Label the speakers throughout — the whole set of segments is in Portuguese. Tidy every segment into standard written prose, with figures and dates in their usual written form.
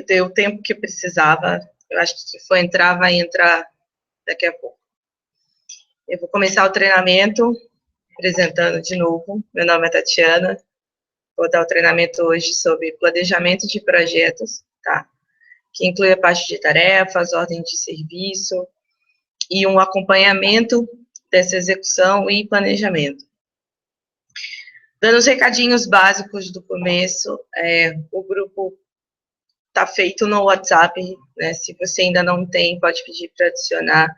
Speaker 1: deu o tempo que precisava. Eu acho que se for entrar, vai entrar daqui a pouco. Eu vou começar o treinamento apresentando de novo. Meu nome é Tatiana. Vou dar o treinamento hoje sobre planejamento de projetos, tá? Que inclui a parte de tarefas, ordem de serviço e um acompanhamento dessa execução e planejamento. Dando os recadinhos básicos do começo, o grupo está feito no WhatsApp, né? Se você ainda não tem, pode pedir para adicionar.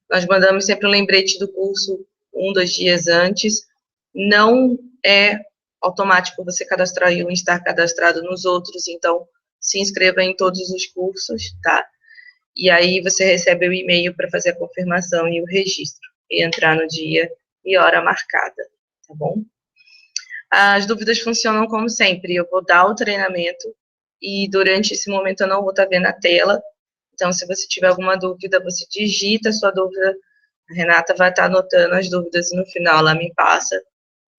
Speaker 1: Nós mandamos sempre um lembrete do curso 1, 2 dias antes. Não é automático você cadastrar em um e estar cadastrado nos outros, então se inscreva em todos os cursos, tá? E aí você recebe o e-mail para fazer a confirmação e o registro, e entrar no dia e hora marcada, tá bom? As dúvidas funcionam como sempre, eu vou dar o treinamento, e durante esse momento eu não vou estar vendo a tela, então se você tiver alguma dúvida, você digita a sua dúvida, a Renata vai estar anotando as dúvidas e no final ela me passa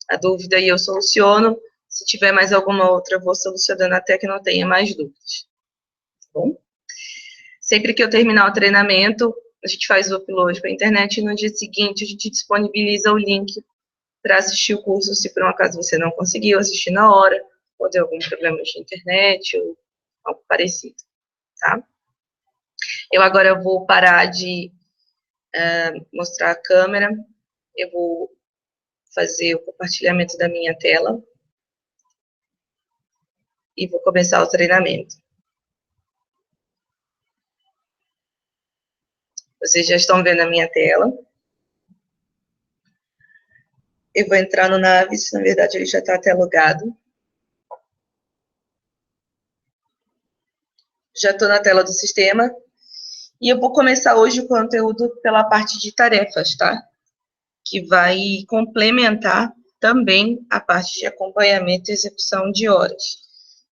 Speaker 1: a dúvida e eu soluciono. Se tiver mais alguma outra, eu vou solucionando até que não tenha mais dúvidas. Tá bom? Sempre que eu terminar o treinamento, a gente faz o upload para a internet e no dia seguinte a gente disponibiliza o link para assistir o curso, se por um acaso você não conseguiu assistir na hora, ou deu algum problema de internet, ou algo parecido, tá? Eu agora vou parar de mostrar a câmera, eu vou fazer o compartilhamento da minha tela e vou começar o treinamento. Vocês já estão vendo a minha tela. Eu vou entrar no Naves, na verdade ele já está até logado. Já estou na tela do sistema. E eu vou começar hoje o conteúdo pela parte de tarefas, tá? Que vai complementar também a parte de acompanhamento e execução de horas.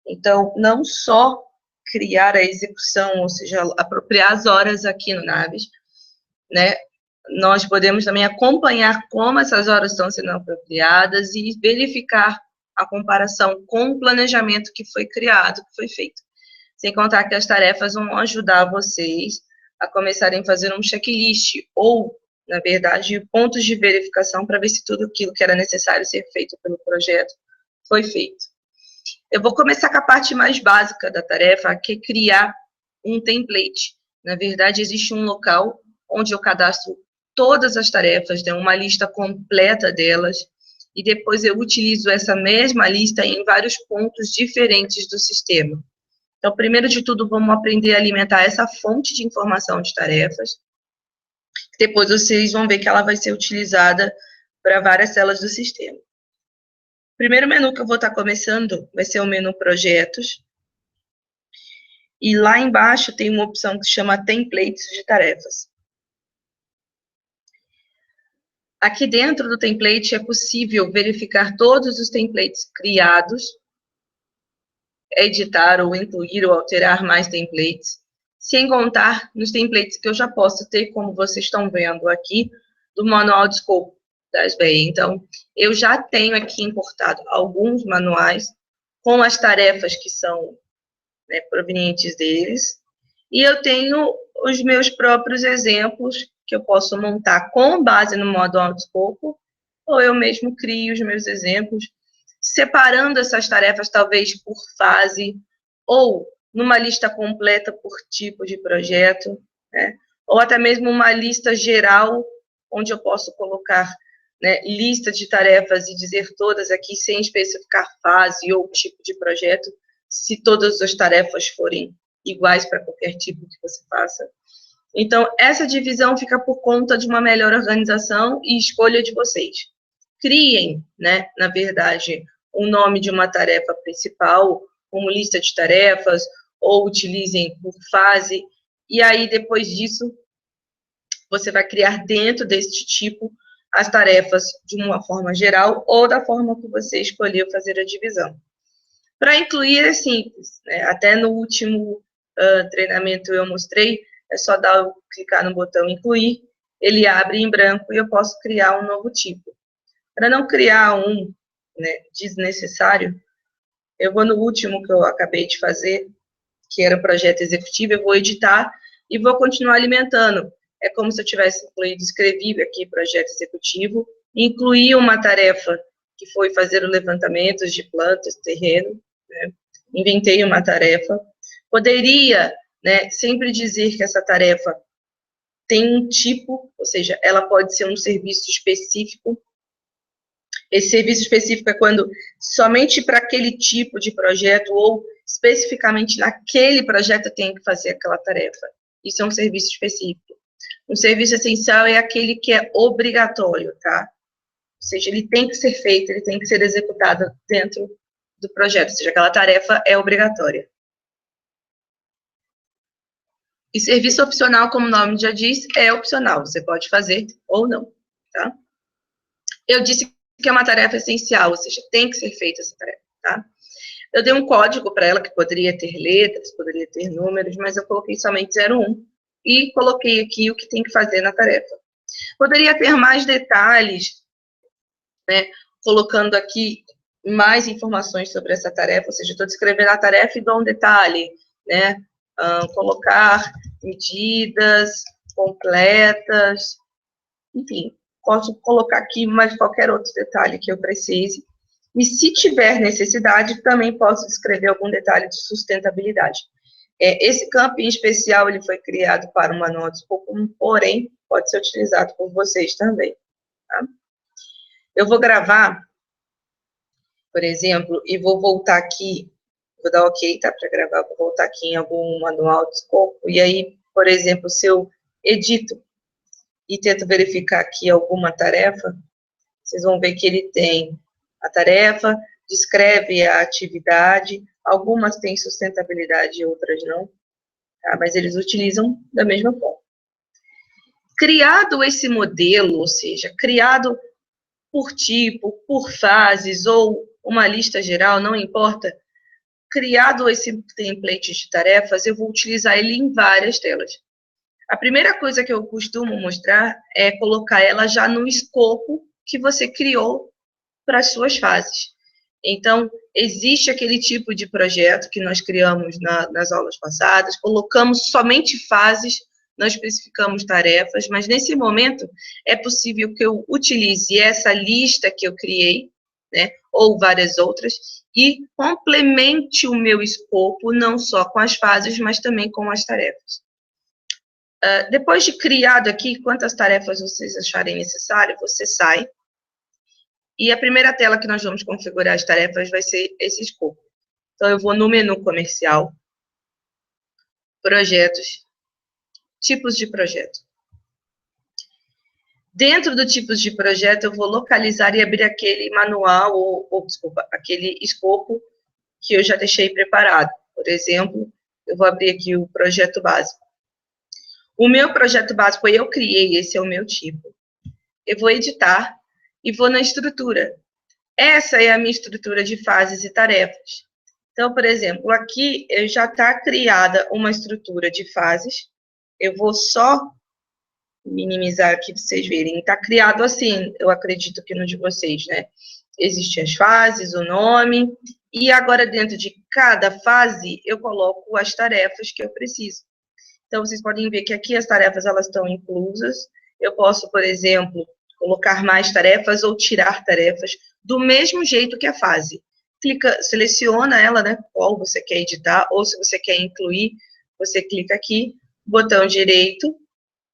Speaker 1: Então, não só criar a execução, ou seja, apropriar as horas aqui no Naves, né? Nós podemos também acompanhar como essas horas estão sendo apropriadas e verificar a comparação com o planejamento que foi criado, que foi feito. Sem contar que as tarefas vão ajudar vocês a começarem a fazer um checklist, ou, na verdade, pontos de verificação para ver se tudo aquilo que era necessário ser feito pelo projeto foi feito. Eu vou começar com a parte mais básica da tarefa, que é criar um template. Na verdade, existe um local onde eu cadastro todas as tarefas, né, uma lista completa delas, e depois eu utilizo essa mesma lista em vários pontos diferentes do sistema. Então, primeiro de tudo, vamos aprender a alimentar essa fonte de informação de tarefas. Depois vocês vão ver que ela vai ser utilizada para várias células do sistema. O primeiro menu que eu vou estar começando vai ser o menu Projetos. E lá embaixo tem uma opção que se chama Templates de tarefas. Aqui dentro do template é possível verificar todos os templates criados, editar ou incluir ou alterar mais templates, sem contar nos templates que eu já posso ter, como vocês estão vendo aqui, do manual de escopo da SBE. Então, eu já tenho aqui importado alguns manuais com as tarefas que são, né, provenientes deles, e eu tenho os meus próprios exemplos que eu posso montar com base no manual de escopo, ou eu mesmo crio os meus exemplos, separando essas tarefas, talvez por fase, ou numa lista completa por tipo de projeto, né? Ou até mesmo uma lista geral, onde eu posso colocar, né, lista de tarefas e dizer todas aqui, sem especificar fase ou tipo de projeto, se todas as tarefas forem iguais para qualquer tipo que você faça. Então, essa divisão fica por conta de uma melhor organização e escolha de vocês. Criem, né, na verdade, o nome de uma tarefa principal, como lista de tarefas, ou utilizem por fase, e aí, depois disso, você vai criar dentro deste tipo as tarefas de uma forma geral, ou da forma que você escolheu fazer a divisão. Para incluir é simples, né? Até no último treinamento eu mostrei, é só clicar no botão incluir, ele abre em branco e eu posso criar um novo tipo. Para não criar um, né, desnecessário, eu vou no último que eu acabei de fazer, que era o projeto executivo, eu vou editar e vou continuar alimentando. É como se eu tivesse incluído, escrevi aqui projeto executivo, incluí uma tarefa que foi fazer o levantamento de plantas, terreno, né? Inventei uma tarefa. Poderia, né, sempre dizer que essa tarefa tem um tipo, ou seja, ela pode ser um serviço específico. Esse serviço específico é quando somente para aquele tipo de projeto ou especificamente naquele projeto eu tenho que fazer aquela tarefa. Isso é um serviço específico. Um serviço essencial é aquele que é obrigatório, tá? Ou seja, ele tem que ser feito, ele tem que ser executado dentro do projeto, ou seja, aquela tarefa é obrigatória. E serviço opcional, como o nome já diz, é opcional, você pode fazer ou não, tá? Eu disse que é uma tarefa essencial, ou seja, tem que ser feita essa tarefa, tá? Eu dei um código para ela que poderia ter letras, poderia ter números, mas eu coloquei somente 01 e coloquei aqui o que tem que fazer na tarefa. Poderia ter mais detalhes, né, colocando aqui mais informações sobre essa tarefa, ou seja, estou descrevendo a tarefa e dou um detalhe, né, colocar medidas completas, enfim, posso colocar aqui mais qualquer outro detalhe que eu precise. E se tiver necessidade, também posso descrever algum detalhe de sustentabilidade. Esse campo em especial, ele foi criado para o manual de escopo, porém, pode ser utilizado por vocês também. Tá? Eu vou gravar, por exemplo, e vou voltar aqui, vou dar ok, tá, para gravar, vou voltar aqui em algum manual de escopo, e aí, por exemplo, se eu edito e tento verificar aqui alguma tarefa, vocês vão ver que ele tem a tarefa, descreve a atividade, algumas têm sustentabilidade e outras não, tá? Mas eles utilizam da mesma forma. Criado esse modelo, ou seja, criado por tipo, por fases ou uma lista geral, não importa, criado esse template de tarefas, eu vou utilizar ele em várias telas. A primeira coisa que eu costumo mostrar é colocar ela já no escopo que você criou para as suas fases. Então, existe aquele tipo de projeto que nós criamos nas aulas passadas, colocamos somente fases, não especificamos tarefas, mas nesse momento é possível que eu utilize essa lista que eu criei, né, ou várias outras, e complemente o meu escopo não só com as fases, mas também com as tarefas. Depois de criado aqui, quantas tarefas vocês acharem necessário, você sai. E a primeira tela que nós vamos configurar as tarefas vai ser esse escopo. Então, eu vou no menu comercial, projetos, tipos de projeto. Dentro do tipos de projeto, eu vou localizar e abrir aquele manual, desculpa, aquele escopo que eu já deixei preparado. Por exemplo, eu vou abrir aqui o projeto básico. O meu projeto básico eu criei, esse é o meu tipo. Eu vou editar e vou na estrutura. Essa é a minha estrutura de fases e tarefas. Então, por exemplo, aqui já está criada uma estrutura de fases. Eu vou só minimizar aqui para vocês verem. Está criado assim, eu acredito que no de vocês, né? Existem as fases, o nome, e agora dentro de cada fase eu coloco as tarefas que eu preciso. Então, vocês podem ver que aqui as tarefas elas estão inclusas. Eu posso, por exemplo, colocar mais tarefas ou tirar tarefas do mesmo jeito que a fase. Clica, seleciona ela, né, qual você quer editar, ou se você quer incluir, você clica aqui, botão direito,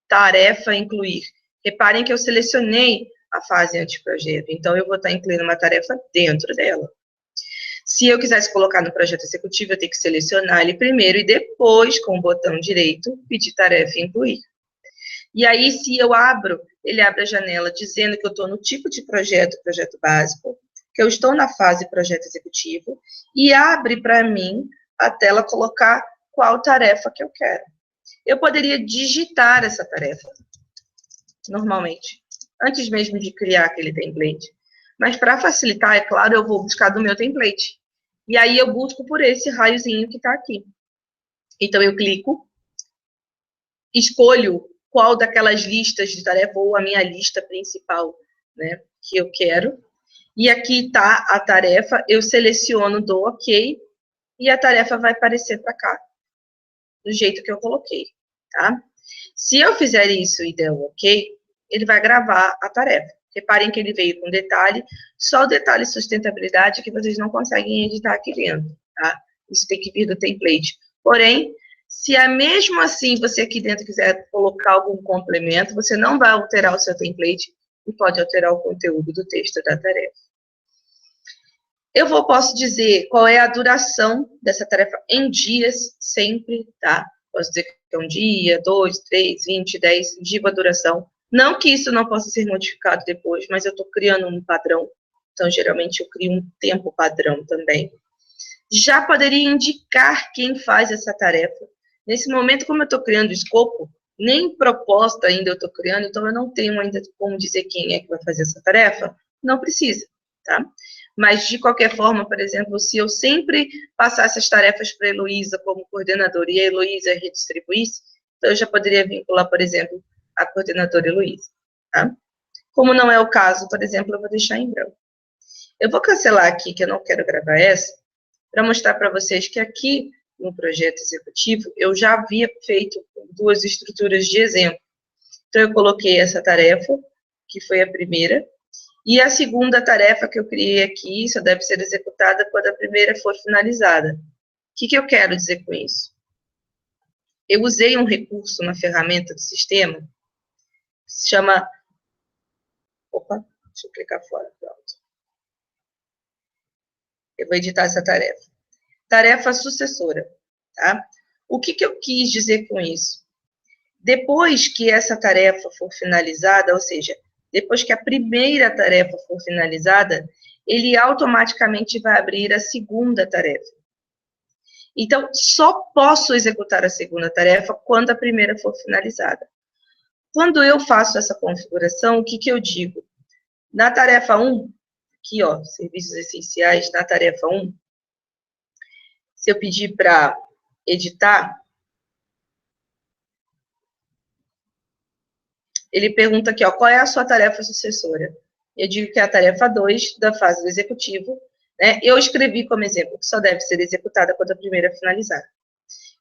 Speaker 1: tarefa, incluir. Reparem que eu selecionei a fase anteprojeto, então eu vou estar incluindo uma tarefa dentro dela. Se eu quisesse colocar no projeto executivo, eu tenho que selecionar ele primeiro e depois, com o botão direito, pedir tarefa e incluir. E aí, se eu abro, ele abre a janela dizendo que eu estou no tipo de projeto, projeto básico, que eu estou na fase projeto executivo, e abre para mim a tela colocar qual tarefa que eu quero. Eu poderia digitar essa tarefa, normalmente, antes mesmo de criar aquele template. Mas para facilitar, é claro, eu vou buscar do meu template. E aí eu busco por esse raiozinho que está aqui. Então eu clico, escolho qual daquelas listas de tarefa ou a minha lista principal, né, que eu quero. E aqui está a tarefa, eu seleciono, dou OK, e a tarefa vai aparecer para cá. do jeito que eu coloquei, tá? Se eu fizer isso e der um ok, ele vai gravar a tarefa. Reparem que ele veio com detalhe, só o detalhe sustentabilidade que vocês não conseguem editar aqui dentro, tá? Isso tem que vir do template. Porém, se mesmo assim você aqui dentro quiser colocar algum complemento, você não vai alterar o seu template e pode alterar o conteúdo do texto da tarefa. Posso dizer qual é a duração dessa tarefa em dias, sempre, tá? Posso dizer que é 1 dia, 2, 3, 20, 10, digo a duração. Não que isso não possa ser modificado depois, mas eu estou criando um padrão. Então, geralmente, eu crio um tempo padrão também. Já poderia indicar quem faz essa tarefa. Nesse momento, como eu estou criando o escopo, nem proposta ainda eu estou criando, então eu não tenho ainda como dizer quem é que vai fazer essa tarefa. Não precisa, tá? Mas, de qualquer forma, por exemplo, se eu sempre passasse as tarefas para a Heloísa como coordenadora e a Heloísa redistribuísse, então eu já poderia vincular, por exemplo, a coordenadora Heloísa, tá? Como não é o caso, por exemplo, eu vou deixar em branco. Eu vou cancelar aqui, que eu não quero gravar essa, para mostrar para vocês que aqui no projeto executivo eu já havia feito 2 estruturas de exemplo. Então, eu coloquei essa tarefa, que foi a primeira, e a segunda tarefa que eu criei aqui, só deve ser executada quando a primeira for finalizada. O que eu quero dizer com isso? Eu usei um recurso na ferramenta do sistema, que se chama... Opa, deixa eu clicar fora, pronto. Eu vou editar essa tarefa. Tarefa sucessora, tá? O que eu quis dizer com isso? Depois que essa tarefa for finalizada, ou seja, depois que a primeira tarefa for finalizada, ele automaticamente vai abrir a segunda tarefa. Então, só posso executar a segunda tarefa quando a primeira for finalizada. Quando eu faço essa configuração, o que eu digo? Na tarefa 1, aqui, ó, serviços essenciais, na tarefa 1, se eu pedir para editar, ele pergunta aqui, ó, qual é a sua tarefa sucessora? Eu digo que é a tarefa 2 da fase do executivo, né? Eu escrevi como exemplo que só deve ser executada quando a primeira finalizar.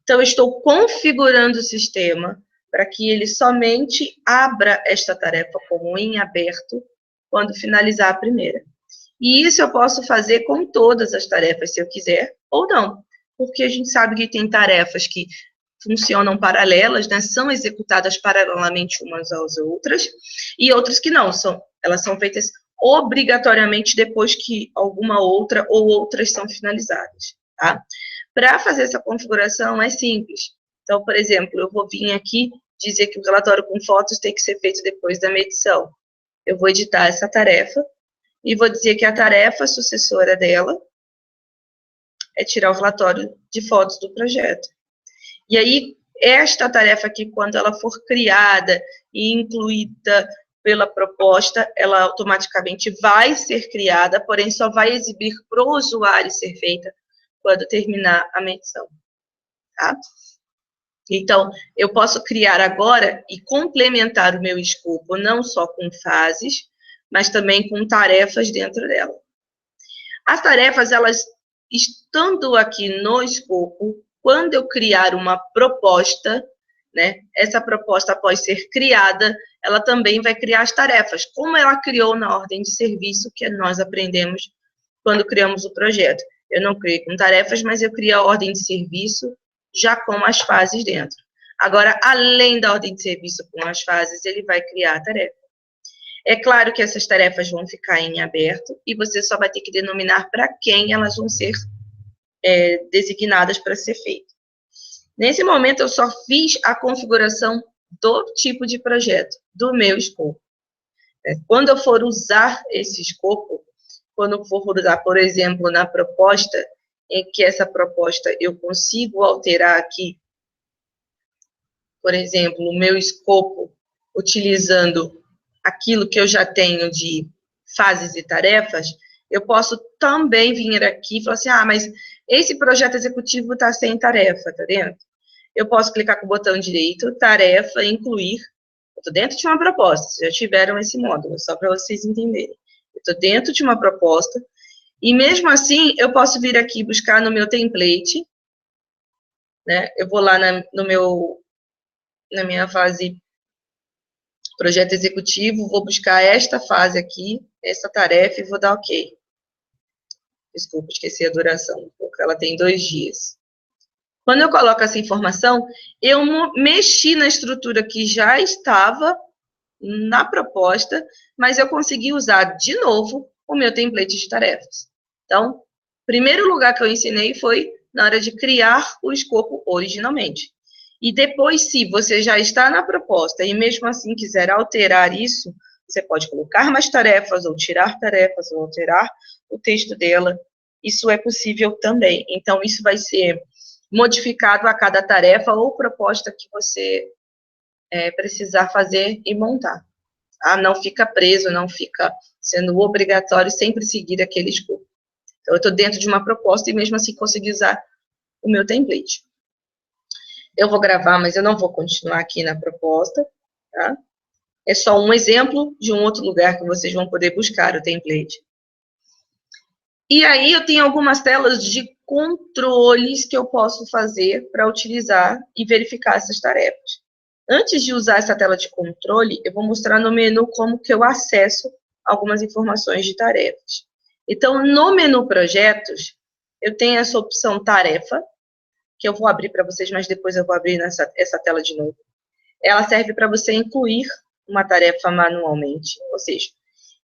Speaker 1: Então, eu estou configurando o sistema para que ele somente abra esta tarefa como em aberto quando finalizar a primeira. E isso eu posso fazer com todas as tarefas, se eu quiser, ou não. Porque a gente sabe que tem tarefas que funcionam paralelas, né, são executadas paralelamente umas às outras, e outras que não, elas são feitas obrigatoriamente depois que alguma outra ou outras são finalizadas, tá? Para fazer essa configuração é simples. Então, por exemplo, eu vou vir aqui dizer que o relatório com fotos tem que ser feito depois da medição. Eu vou editar essa tarefa e vou dizer que a tarefa sucessora dela é tirar o relatório de fotos do projeto. E aí, esta tarefa aqui, quando ela for criada e incluída pela proposta, ela automaticamente vai ser criada, porém só vai exibir para o usuário ser feita quando terminar a medição, tá? Então, eu posso criar agora e complementar o meu escopo, não só com fases, mas também com tarefas dentro dela. As tarefas, elas estando aqui no escopo, quando eu criar uma proposta, né, essa proposta, após ser criada, ela também vai criar as tarefas, como ela criou na ordem de serviço que nós aprendemos quando criamos o projeto. Eu não criei com tarefas, mas eu criei a ordem de serviço já com as fases dentro. Agora, além da ordem de serviço com as fases, ele vai criar a tarefa. É claro que essas tarefas vão ficar em aberto e você só vai ter que denominar para quem elas vão ser designadas para ser feito. Nesse momento, eu só fiz a configuração do tipo de projeto, do meu escopo. Quando eu for usar esse escopo, quando eu for usar, por exemplo, na proposta, em que essa proposta eu consigo alterar aqui, por exemplo, o meu escopo, utilizando aquilo que eu já tenho de fases e tarefas, eu posso também vir aqui e falar assim, mas esse projeto executivo está sem tarefa, tá vendo? Eu posso clicar com o botão direito, tarefa, incluir. Eu estou dentro de uma proposta, vocês já tiveram esse módulo, só para vocês entenderem. Eu estou dentro de uma proposta, e mesmo assim, eu posso vir aqui buscar no meu template, né? Eu vou lá na minha fase projeto executivo, vou buscar esta fase aqui, essa tarefa, e vou dar OK. Desculpa, esqueci a duração, porque ela tem 2 dias. Quando eu coloco essa informação, eu mexi na estrutura que já estava na proposta, mas eu consegui usar de novo o meu template de tarefas. Então, primeiro lugar que eu ensinei foi na hora de criar o escopo originalmente. E depois, se você já está na proposta e mesmo assim quiser alterar isso, você pode colocar mais tarefas, ou alterar o texto dela. Isso é possível também. Então, isso vai ser modificado a cada tarefa ou proposta que você precisar fazer e montar. Tá? Não fica preso, não fica sendo obrigatório sempre seguir aquele escopo. Então, eu estou dentro de uma proposta e mesmo assim consegui usar o meu template. Eu vou gravar, mas eu não vou continuar aqui na proposta, tá? É só um exemplo de um outro lugar que vocês vão poder buscar o template. E aí, eu tenho algumas telas de controles que eu posso fazer para utilizar e verificar essas tarefas. Antes de usar essa tela de controle, eu vou mostrar no menu como que eu acesso algumas informações de tarefas. Então, no menu Projetos, eu tenho essa opção Tarefa, que eu vou abrir para vocês, mas depois eu vou abrir essa tela de novo. Ela serve para você incluir uma tarefa manualmente, ou seja,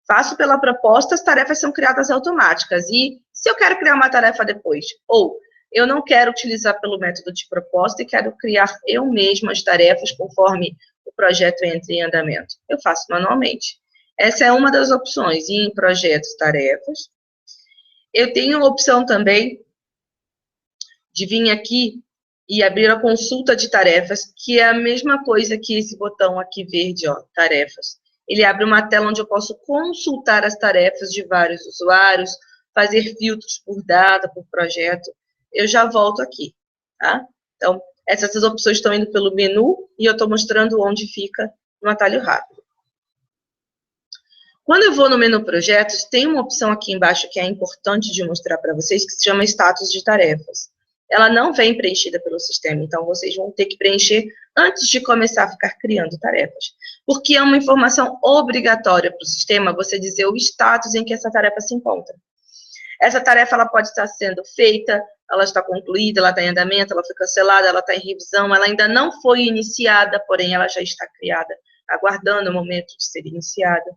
Speaker 1: faço pela proposta, as tarefas são criadas automáticas. E se eu quero criar uma tarefa depois? Ou eu não quero utilizar pelo método de proposta e quero criar eu mesma as tarefas conforme o projeto entre em andamento. Eu faço manualmente. Essa é uma das opções. E em projetos, tarefas. Eu tenho a opção também de vir aqui e abrir a consulta de tarefas, que é a mesma coisa que esse botão aqui verde, ó, tarefas. Ele abre uma tela onde eu posso consultar as tarefas de vários usuários, fazer filtros por data, por projeto. Eu já volto aqui, tá? Então, essas opções estão indo pelo menu e eu estou mostrando onde fica no atalho rápido. Quando eu vou no menu projetos, tem uma opção aqui embaixo que é importante de mostrar para vocês, que se chama status de tarefas. Ela não vem preenchida pelo sistema, então vocês vão ter que preencher antes de começar a ficar criando tarefas. Porque é uma informação obrigatória para o sistema você dizer o status em que essa tarefa se encontra. Essa tarefa ela pode estar sendo feita, ela está concluída, ela está em andamento, ela foi cancelada, ela está em revisão, ela ainda não foi iniciada, porém ela já está criada, aguardando o momento de ser iniciada.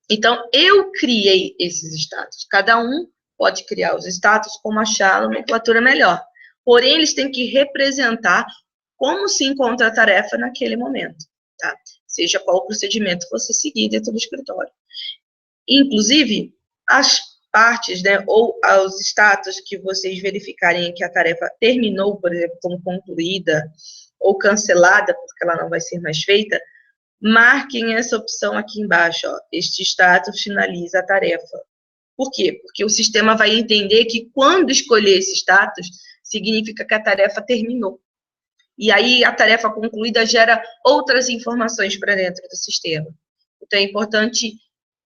Speaker 1: Então, eu criei esses status. Cada um pode criar os status como achar a nomenclatura melhor. Porém, eles têm que representar como se encontra a tarefa naquele momento, tá? Seja qual o procedimento você seguir dentro do escritório. Inclusive, as partes, né, ou os status que vocês verificarem que a tarefa terminou, por exemplo, como concluída ou cancelada, porque ela não vai ser mais feita, marquem essa opção aqui embaixo, ó. Este status finaliza a tarefa. Por quê? Porque o sistema vai entender que quando escolher esse status, significa que a tarefa terminou. E aí a tarefa concluída gera outras informações para dentro do sistema. Então é importante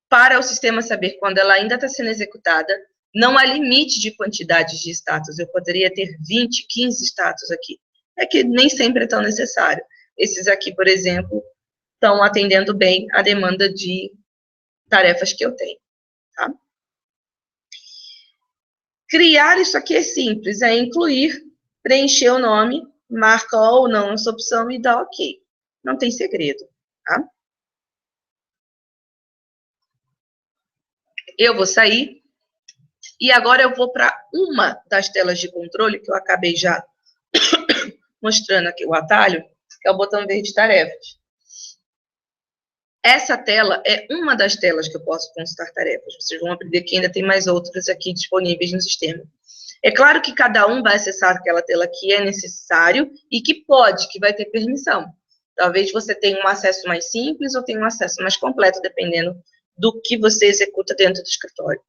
Speaker 1: para o sistema saber quando ela ainda está sendo executada. Não há limite de quantidade de status. Eu poderia ter 20, 15 status aqui. É que nem sempre é tão necessário. Esses aqui, por exemplo, estão atendendo bem a demanda de tarefas que eu tenho, tá? Criar isso aqui é simples, é incluir, preencher o nome, marca ou não essa opção e dá OK. Não tem segredo, tá? Eu vou sair e agora eu vou para uma das telas de controle que eu acabei já mostrando aqui o atalho, que é o botão verde tarefas. Essa tela é uma das telas que eu posso consultar tarefas. Vocês vão aprender que ainda tem mais outras aqui disponíveis no sistema. É claro que cada um vai acessar aquela tela que é necessário e que pode, que vai ter permissão. Talvez você tenha um acesso mais simples ou tenha um acesso mais completo, dependendo do que você executa dentro do escritório.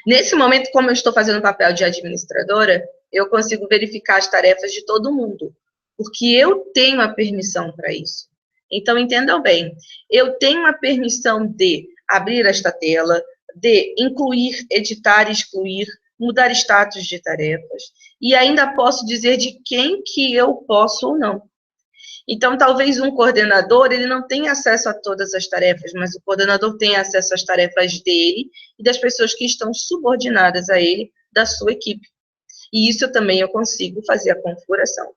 Speaker 1: Nesse momento, como eu estou fazendo o papel de administradora, eu consigo verificar as tarefas de todo mundo, porque eu tenho a permissão para isso. Então, entendam bem, eu tenho a permissão de abrir esta tela, de incluir, editar e excluir, mudar status de tarefas, e ainda posso dizer de quem que eu posso ou não. Então, talvez um coordenador, ele não tenha acesso a todas as tarefas, mas o coordenador tem acesso às tarefas dele e das pessoas que estão subordinadas a ele, da sua equipe. E isso também eu consigo fazer a configuração.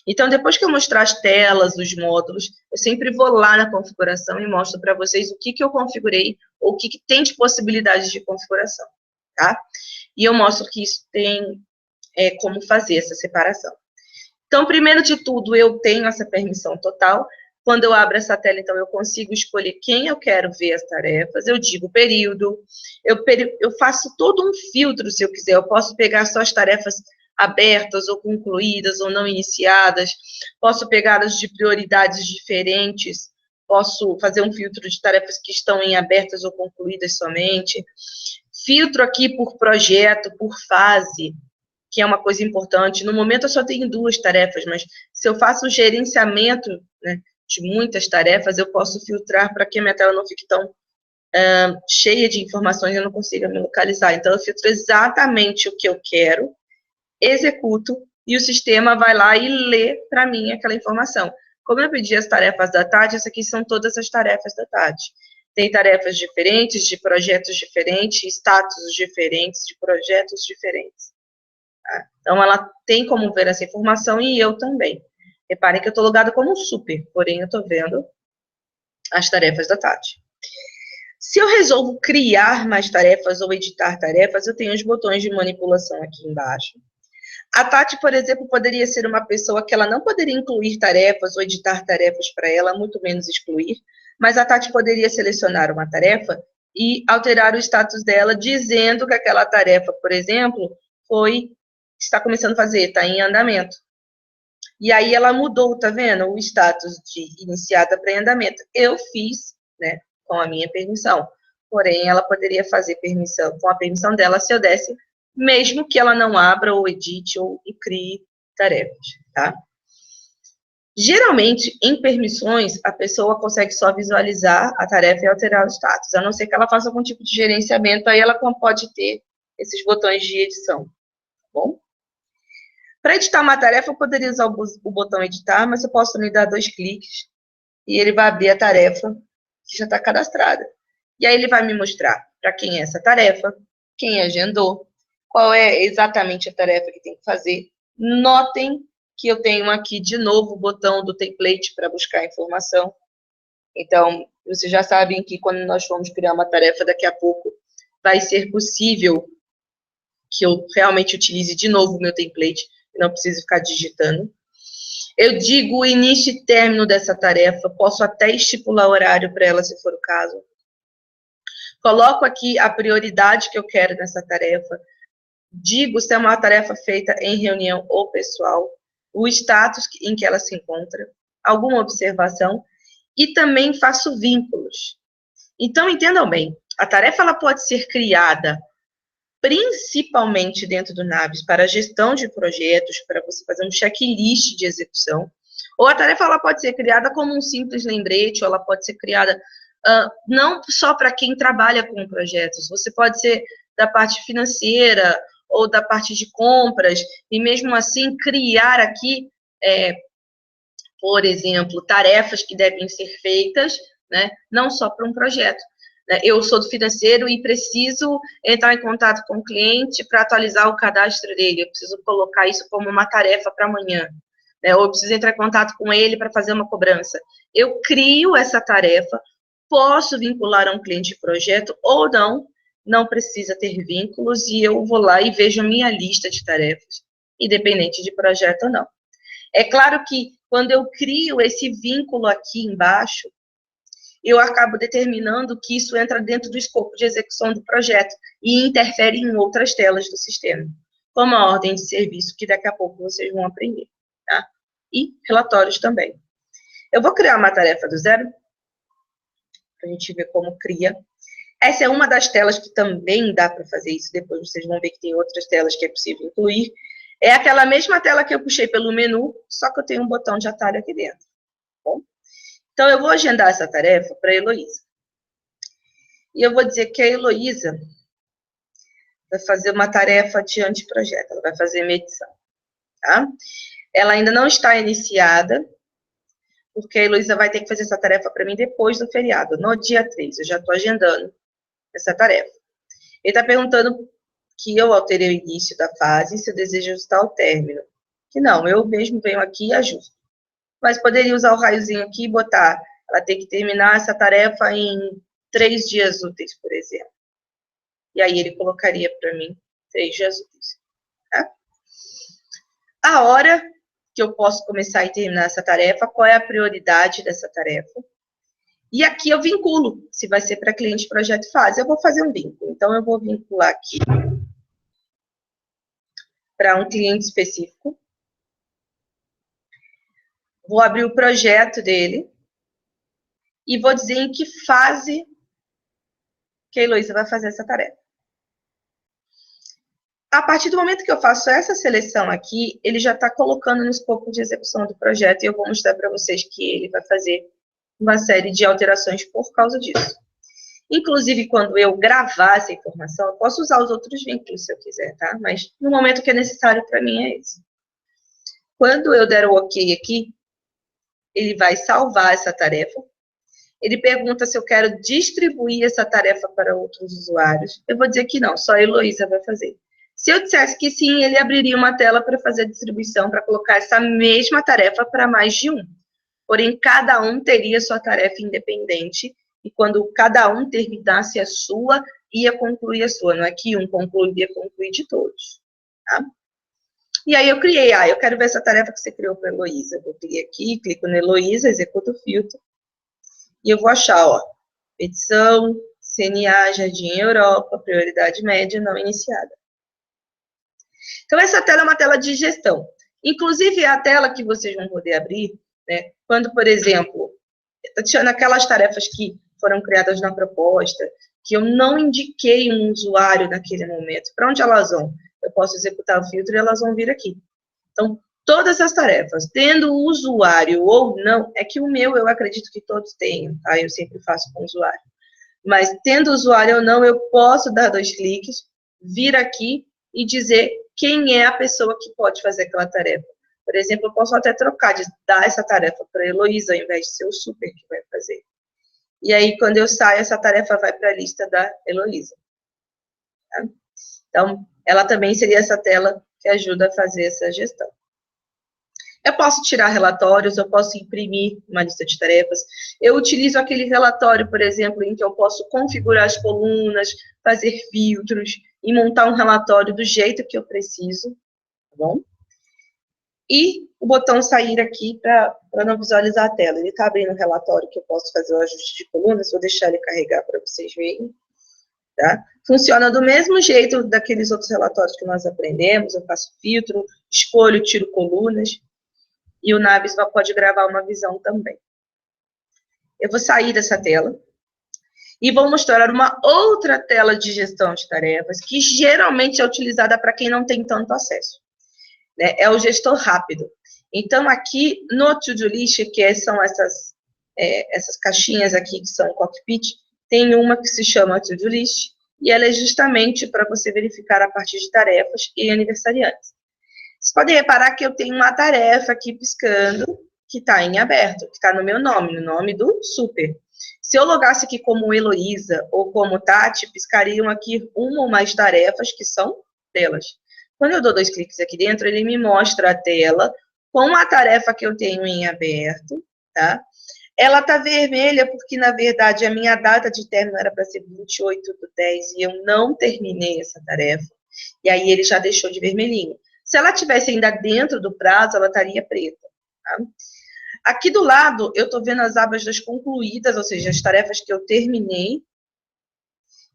Speaker 1: Então, depois que eu mostrar as telas, os módulos, eu sempre vou lá na configuração e mostro para vocês o que eu configurei ou o que tem de possibilidades de configuração, tá? E eu mostro que isso tem como fazer essa separação. Então, primeiro de tudo, eu tenho essa permissão total. Quando eu abro essa tela, então, eu consigo escolher quem eu quero ver as tarefas, eu digo o período, eu faço todo um filtro, se eu quiser. Eu posso pegar só as tarefas abertas ou concluídas ou não iniciadas, posso pegá-las de prioridades diferentes, posso fazer um filtro de tarefas que estão em abertas ou concluídas somente, filtro aqui por projeto, por fase, que é uma coisa importante. No momento eu só tenho 2 tarefas, mas se eu faço o gerenciamento, né, de muitas tarefas, eu posso filtrar para que a minha tela não fique tão cheia de informações e eu não consiga me localizar. Então, eu filtro exatamente o que eu quero, executo, e o sistema vai lá e lê para mim aquela informação. Como eu pedi as tarefas da Tati, essas aqui são todas as tarefas da Tati. Tem tarefas diferentes, de projetos diferentes, status diferentes, de projetos diferentes. Tá? Então, ela tem como ver essa informação e eu também. Reparem que eu estou logada como um super, porém eu estou vendo as tarefas da Tati. Se eu resolvo criar mais tarefas ou editar tarefas, eu tenho os botões de manipulação aqui embaixo. A Tati, por exemplo, poderia ser uma pessoa que ela não poderia incluir tarefas ou editar tarefas para ela, muito menos excluir, mas a Tati poderia selecionar uma tarefa e alterar o status dela, dizendo que aquela tarefa, por exemplo, está começando a fazer, está em andamento. E aí ela mudou, tá vendo? O status de iniciada para andamento. Eu fiz, né, com a minha permissão. Porém, ela poderia fazer permissão, com a permissão dela, se eu desse, mesmo que ela não abra ou edite ou crie tarefas, tá? Geralmente, em permissões, a pessoa consegue só visualizar a tarefa e alterar o status, a não ser que ela faça algum tipo de gerenciamento, aí ela pode ter esses botões de edição, tá bom? Para editar uma tarefa, eu poderia usar o botão editar, mas eu posso também dar 2 cliques e ele vai abrir a tarefa que já está cadastrada. E aí ele vai me mostrar para quem é essa tarefa, quem agendou, qual é exatamente a tarefa que tem que fazer. Notem que eu tenho aqui de novo o botão do template para buscar informação. Então, vocês já sabem que quando nós formos criar uma tarefa daqui a pouco, vai ser possível que eu realmente utilize de novo o meu template, não preciso ficar digitando. Eu digo o início e término dessa tarefa, posso até estipular horário para ela, se for o caso. Coloco aqui a prioridade que eu quero nessa tarefa, digo se é uma tarefa feita em reunião ou pessoal, o status em que ela se encontra, alguma observação, e também faço vínculos. Então, entendam bem, a tarefa ela pode ser criada principalmente dentro do Naves, para a gestão de projetos, para você fazer um checklist de execução, ou a tarefa ela pode ser criada como um simples lembrete, ou ela pode ser criada não só para quem trabalha com projetos, você pode ser da parte financeira, ou da parte de compras, e mesmo assim criar aqui, por exemplo, tarefas que devem ser feitas, né, não só para um projeto. Eu sou do financeiro e preciso entrar em contato com o cliente para atualizar o cadastro dele. Eu preciso colocar isso como uma tarefa para amanhã. Ou eu preciso entrar em contato com ele para fazer uma cobrança. Eu crio essa tarefa, posso vincular a um cliente de projeto ou não, não precisa ter vínculos, e eu vou lá e vejo a minha lista de tarefas, independente de projeto ou não. É claro que quando eu crio esse vínculo aqui embaixo, eu acabo determinando que isso entra dentro do escopo de execução do projeto e interfere em outras telas do sistema, como a ordem de serviço, que daqui a pouco vocês vão aprender, tá? E relatórios também. Eu vou criar uma tarefa do zero, para a gente ver como cria. Essa é uma das telas que também dá para fazer isso, depois vocês vão ver que tem outras telas que é possível incluir. É aquela mesma tela que eu puxei pelo menu, só que eu tenho um botão de atalho aqui dentro, tá bom? Então, eu vou agendar essa tarefa para a Heloísa. E eu vou dizer que a Heloísa vai fazer uma tarefa de anteprojeto, ela vai fazer medição, tá? Ela ainda não está iniciada, porque a Heloísa vai ter que fazer essa tarefa para mim depois do feriado, no dia 3, eu já estou agendando essa tarefa. Ele está perguntando que eu alterei o início da fase, se eu desejo ajustar o término. Que não, eu mesmo venho aqui e ajusto. Mas poderia usar o raiozinho aqui e botar, ela tem que terminar essa tarefa em 3 dias úteis, por exemplo. E aí ele colocaria para mim 3 dias úteis. Tá? A hora que eu posso começar e terminar essa tarefa, qual é a prioridade dessa tarefa. E aqui eu vinculo, se vai ser para cliente, projeto e fase. Eu vou fazer um vínculo. Então, eu vou vincular aqui para um cliente específico. Vou abrir o projeto dele e vou dizer em que fase que a Heloísa vai fazer essa tarefa. A partir do momento que eu faço essa seleção aqui, ele já está colocando no escopo de execução do projeto e eu vou mostrar para vocês que ele vai fazer uma série de alterações por causa disso. Inclusive, quando eu gravar essa informação, eu posso usar os outros vínculos se eu quiser, tá? Mas no momento que é necessário para mim é esse. Quando eu der o OK aqui, ele vai salvar essa tarefa. Ele pergunta se eu quero distribuir essa tarefa para outros usuários. Eu vou dizer que não, só a Heloísa vai fazer. Se eu dissesse que sim, ele abriria uma tela para fazer a distribuição, para colocar essa mesma tarefa para mais de um. Porém, cada um teria sua tarefa independente, e quando cada um terminasse a sua, ia concluir a sua. Não é que um concluiria concluir de todos. Tá? E aí eu criei, eu quero ver essa tarefa que você criou para a Heloísa. Eu cliquei aqui, clico na Heloísa, executo o filtro, e eu vou achar, petição, CNA, Jardim Europa, prioridade média, não iniciada. Então, essa tela é uma tela de gestão. Inclusive, é a tela que vocês vão poder abrir, né, quando, por exemplo, naquelas tarefas que foram criadas na proposta, que eu não indiquei um usuário naquele momento. Para onde elas vão? Eu posso executar o filtro e elas vão vir aqui. Então, todas as tarefas, tendo o usuário ou não, é que o meu eu acredito que todos tenham, tá? Eu sempre faço com o usuário. Mas, tendo usuário ou não, eu posso dar 2 cliques, vir aqui e dizer quem é a pessoa que pode fazer aquela tarefa. Por exemplo, eu posso até trocar, de dar essa tarefa para a Heloísa, ao invés de ser o Super que vai fazer. E aí, quando eu saio, essa tarefa vai para a lista da Heloísa. Tá? Então, ela também seria essa tela que ajuda a fazer essa gestão. Eu posso tirar relatórios, eu posso imprimir uma lista de tarefas. Eu utilizo aquele relatório, por exemplo, em que eu posso configurar as colunas, fazer filtros e montar um relatório do jeito que eu preciso, tá bom? E o botão sair aqui para não visualizar a tela. Ele está abrindo um relatório que eu posso fazer o ajuste de colunas, vou deixar ele carregar para vocês verem. Tá? Funciona do mesmo jeito daqueles outros relatórios que nós aprendemos, eu faço filtro, escolho, tiro colunas, e o Navis pode gravar uma visão também. Eu vou sair dessa tela e vou mostrar uma outra tela de gestão de tarefas, que geralmente é utilizada para quem não tem tanto acesso. Né? É o gestor rápido. Então, aqui no To-Do List, que são essas caixinhas aqui, que são o cockpit, tem uma que se chama To-Do List, e ela é justamente para você verificar a parte de tarefas e aniversariantes. Vocês podem reparar que eu tenho uma tarefa aqui piscando, que está em aberto, que está no meu nome, no nome do Super. Se eu logasse aqui como Heloísa ou como Tati, piscariam aqui uma ou mais tarefas que são delas. Quando eu dou 2 cliques aqui dentro, ele me mostra a tela com a tarefa que eu tenho em aberto, tá? Ela está vermelha porque, na verdade, a minha data de término era para ser 28/10 e eu não terminei essa tarefa. E aí ele já deixou de vermelhinho. Se ela tivesse ainda dentro do prazo, ela estaria preta. Tá? Aqui do lado, eu estou vendo as abas das concluídas, ou seja, as tarefas que eu terminei.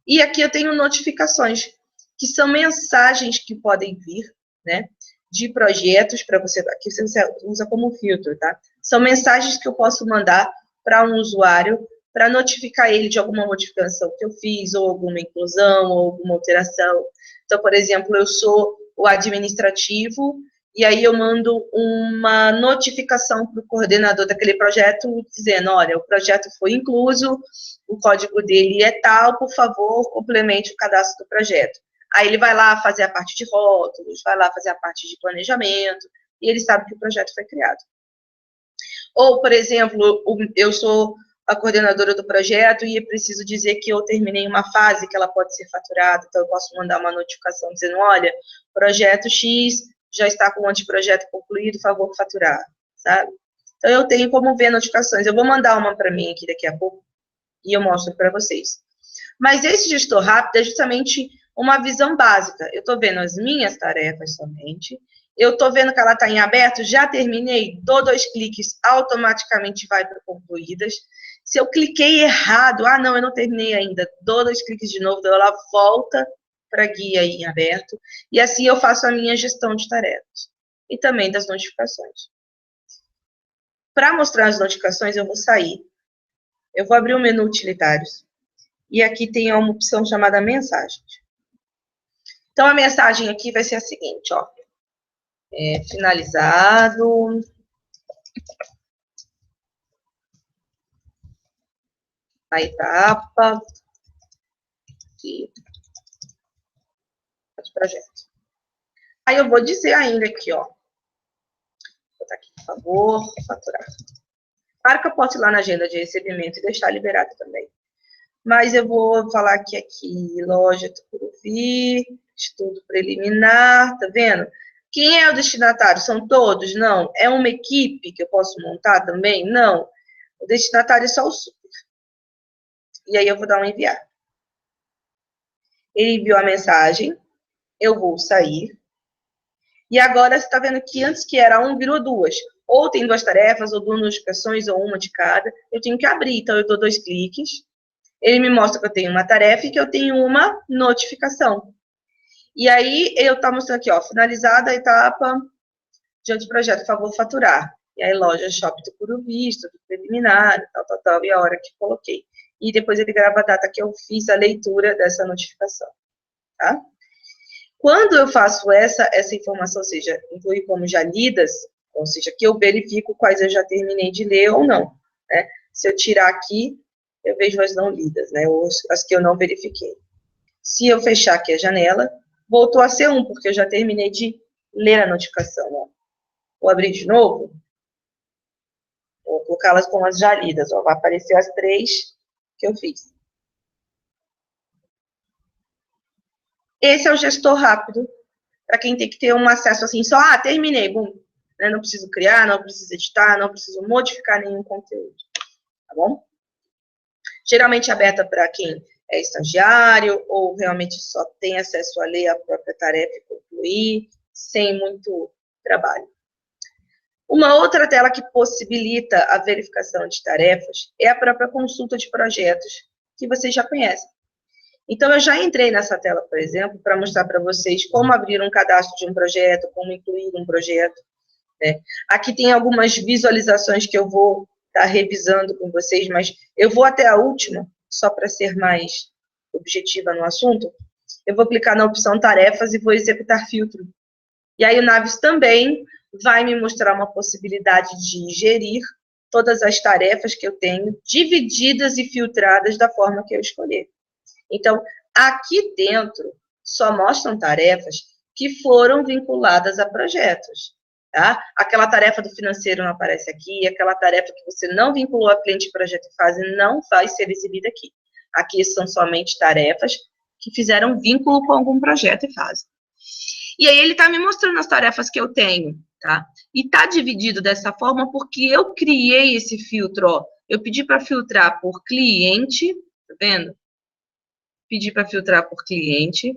Speaker 1: E aqui eu tenho notificações, que são mensagens que podem vir, né, de projetos para você, aqui você usa como filtro, tá? São mensagens que eu posso mandar para um usuário para notificar ele de alguma modificação que eu fiz, ou alguma inclusão, ou alguma alteração. Então, por exemplo, eu sou o administrativo, e aí eu mando uma notificação para o coordenador daquele projeto, dizendo, olha, o projeto foi incluso, o código dele é tal, por favor, complemente o cadastro do projeto. Aí ele vai lá fazer a parte de rótulos, vai lá fazer a parte de planejamento, e ele sabe que o projeto foi criado. Ou, por exemplo, eu sou a coordenadora do projeto e é preciso dizer que eu terminei uma fase que ela pode ser faturada, então eu posso mandar uma notificação dizendo, olha, projeto X já está com o anteprojeto concluído, favor faturar, sabe? Então eu tenho como ver notificações. Eu vou mandar uma para mim aqui daqui a pouco e eu mostro para vocês. Mas esse gestor rápido é justamente uma visão básica. Eu estou vendo as minhas tarefas somente, eu estou vendo que ela está em aberto, já terminei, dou 2 cliques, automaticamente vai para concluídas. Se eu cliquei errado, não, eu não terminei ainda, dou 2 cliques de novo, ela volta para a guia em aberto, e assim eu faço a minha gestão de tarefas. E também das notificações. Para mostrar as notificações, eu vou sair. Eu vou abrir o menu utilitários. E aqui tem uma opção chamada mensagens. Então, a mensagem aqui vai ser a seguinte, ó. Finalizado. A etapa de projeto. Aí eu vou dizer ainda aqui, ó. Vou botar aqui, por favor, faturar. Claro que eu posso ir lá na agenda de recebimento e deixar liberado também. Mas eu vou falar que aqui, loja Tucuruvi, estudo preliminar, tá vendo? Quem é o destinatário? São todos? Não. É uma equipe que eu posso montar também? Não. O destinatário é só o super. E aí eu vou dar um enviar. Ele enviou a mensagem, eu vou sair. E agora você está vendo que antes que era 1, virou 2. Ou tem 2 tarefas, ou 2 notificações, ou uma de cada. Eu tenho que abrir, então eu dou 2 cliques. Ele me mostra que eu tenho uma tarefa e que eu tenho uma notificação. E aí, eu estou mostrando aqui, ó, finalizada a etapa de anteprojeto, favor faturar. E aí, loja Shopping Tucuruvi, estudo preliminar, tal, e a hora que coloquei. E depois ele grava a data que eu fiz a leitura dessa notificação, tá? Quando eu faço essa informação, ou seja, inclui como já lidas, ou seja, que eu verifico quais eu já terminei de ler ou não, né? Se eu tirar aqui, eu vejo as não lidas, né? Ou as que eu não verifiquei. Se eu fechar aqui a janela, voltou a ser 1, porque eu já terminei de ler a notificação, ó. Vou abrir de novo. Vou colocá-las como as já lidas, ó. Vai aparecer as 3 que eu fiz. Esse é o gestor rápido, para quem tem que ter um acesso assim, só, terminei, bum. Né? Não preciso criar, não preciso editar, não preciso modificar nenhum conteúdo, tá bom? Geralmente aberta para quem é estagiário, ou realmente só tem acesso a ler a própria tarefa e concluir, sem muito trabalho. Uma outra tela que possibilita a verificação de tarefas é a própria consulta de projetos, que vocês já conhecem. Então, eu já entrei nessa tela, por exemplo, para mostrar para vocês como abrir um cadastro de um projeto, como incluir um projeto, né? Aqui tem algumas visualizações que eu vou estar revisando com vocês, mas eu vou até a última, só para ser mais objetiva no assunto. Eu vou clicar na opção tarefas e vou executar filtro. E aí o Naves também vai me mostrar uma possibilidade de gerir todas as tarefas que eu tenho, divididas e filtradas da forma que eu escolher. Então, aqui dentro, só mostram tarefas que foram vinculadas a projetos, tá? Aquela tarefa do financeiro não aparece aqui, aquela tarefa que você não vinculou a cliente, projeto e fase não vai ser exibida aqui. Aqui são somente tarefas que fizeram vínculo com algum projeto e fase. E aí ele está me mostrando as tarefas que eu tenho, tá? E está dividido dessa forma porque eu criei esse filtro, ó. Eu pedi para filtrar por cliente, tá vendo? Pedi para filtrar por cliente.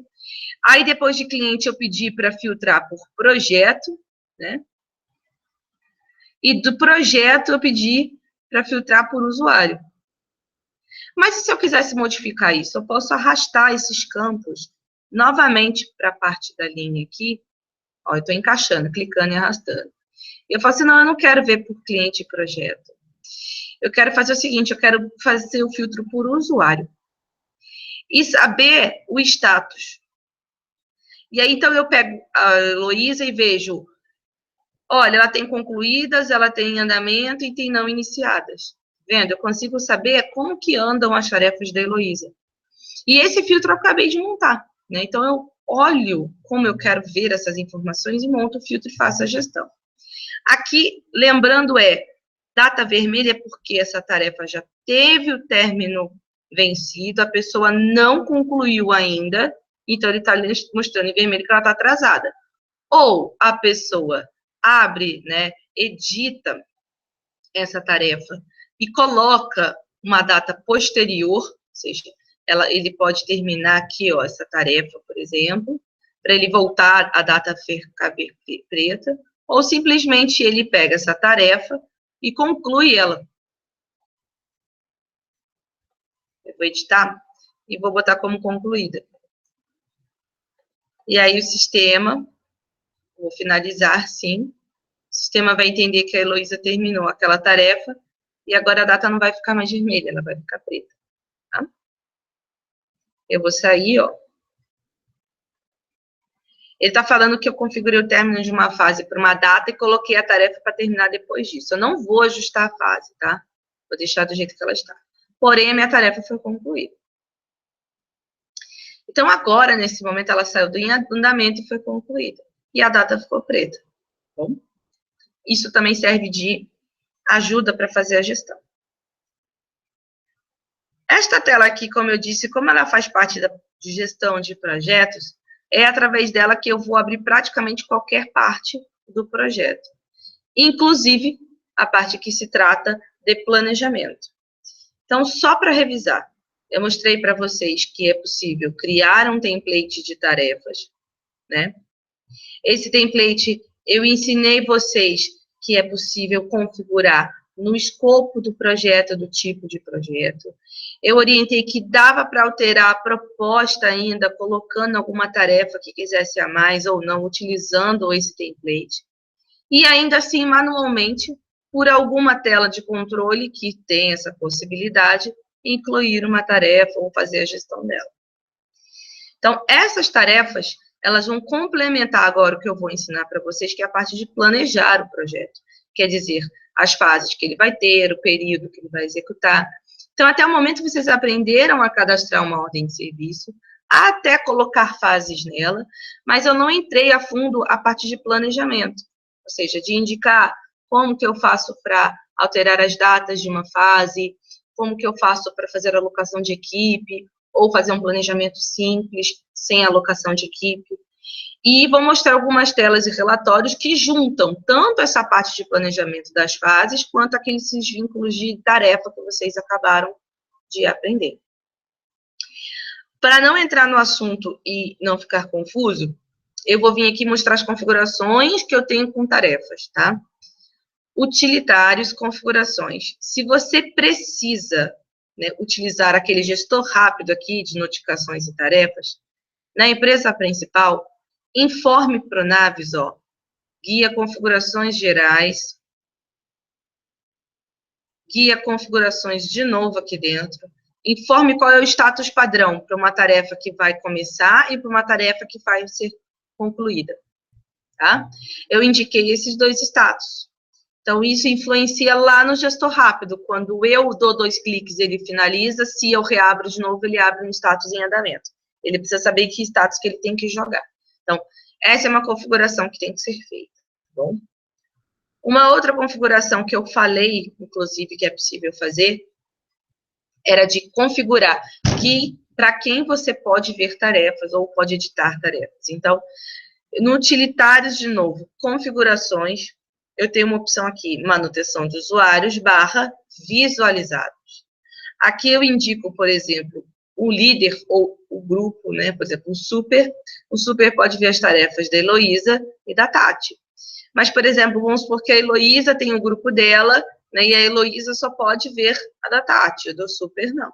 Speaker 1: Aí, depois de cliente, eu pedi para filtrar por projeto, né? E do projeto, eu pedi para filtrar por usuário. Mas, se eu quisesse modificar isso, eu posso arrastar esses campos novamente para a parte da linha aqui. Ó, eu estou encaixando, clicando e arrastando. Eu falo assim, não, eu não quero ver por cliente e projeto. Eu quero fazer o seguinte, eu quero fazer o filtro por usuário. E saber o status. E aí, então, eu pego a Heloísa e vejo, olha, ela tem concluídas, ela tem em andamento e tem não iniciadas. Vendo? Eu consigo saber como que andam as tarefas da Heloísa. E esse filtro eu acabei de montar, né? Então, eu olho como eu quero ver essas informações e monto o filtro e faço a gestão. Aqui, lembrando, data vermelha é porque essa tarefa já teve o término vencido, a pessoa não concluiu ainda, então ele está mostrando em vermelho que ela está atrasada. Ou a pessoa abre, né, edita essa tarefa e coloca uma data posterior, ou seja, ele pode terminar aqui, ó, essa tarefa, por exemplo, para ele voltar a data ficar preta, ou simplesmente ele pega essa tarefa e conclui ela. Eu vou editar e vou botar como concluída. E aí o sistema, vou finalizar, sim, o sistema vai entender que a Heloísa terminou aquela tarefa e agora a data não vai ficar mais vermelha, ela vai ficar preta. Tá? Eu vou sair, ó. Ele está falando que eu configurei o término de uma fase para uma data e coloquei a tarefa para terminar depois disso. Eu não vou ajustar a fase, tá? Vou deixar do jeito que ela está. Porém, a minha tarefa foi concluída. Então, agora, nesse momento, ela saiu do andamento e foi concluída. E a data ficou preta. Bom, isso também serve de ajuda para fazer a gestão. Esta tela aqui, como eu disse, como ela faz parte de gestão de projetos, é através dela que eu vou abrir praticamente qualquer parte do projeto. Inclusive, a parte que se trata de planejamento. Então, só para revisar, eu mostrei para vocês que é possível criar um template de tarefas, né? Esse template, eu ensinei vocês que é possível configurar no escopo do projeto, do tipo de projeto. Eu orientei que dava para alterar a proposta ainda, colocando alguma tarefa que quisesse a mais ou não, utilizando esse template. E ainda assim, manualmente, por alguma tela de controle que tem essa possibilidade, incluir uma tarefa ou fazer a gestão dela. Então, essas tarefas, elas vão complementar agora o que eu vou ensinar para vocês, que é a parte de planejar o projeto. Quer dizer, as fases que ele vai ter, o período que ele vai executar. Então, até o momento, vocês aprenderam a cadastrar uma ordem de serviço, até colocar fases nela, mas eu não entrei a fundo a parte de planejamento, ou seja, de indicar como que eu faço para alterar as datas de uma fase, como que eu faço para fazer a alocação de equipe, ou fazer um planejamento simples, sem alocação de equipe. E vou mostrar algumas telas e relatórios que juntam tanto essa parte de planejamento das fases, quanto aqueles vínculos de tarefa que vocês acabaram de aprender. Para não entrar no assunto e não ficar confuso, eu vou vir aqui mostrar as configurações que eu tenho com tarefas, tá? Utilitários, configurações. Se você precisa, né, utilizar aquele gestor rápido aqui de notificações e tarefas, na empresa principal, informe para o Naves, ó, guia configurações gerais, guia configurações de novo aqui dentro, informe qual é o status padrão para uma tarefa que vai começar e para uma tarefa que vai ser concluída, tá? Eu indiquei esses dois status. Então, isso influencia lá no gestor rápido. Quando eu dou 2 cliques, ele finaliza. Se eu reabro de novo, ele abre um status em andamento. Ele precisa saber que status que ele tem que jogar. Então, essa é uma configuração que tem que ser feita, tá bom? Uma outra configuração que eu falei, inclusive, que é possível fazer, era de configurar para quem você pode ver tarefas ou pode editar tarefas. Então, no utilitários, de novo, configurações, eu tenho uma opção aqui, manutenção de usuários, /visualizados. Aqui eu indico, por exemplo, o líder ou o grupo, né? Por exemplo, o super pode ver as tarefas da Heloísa e da Tati. Mas, por exemplo, vamos supor que a Heloísa tem o grupo dela, né? E a Heloísa só pode ver a da Tati, a do super não.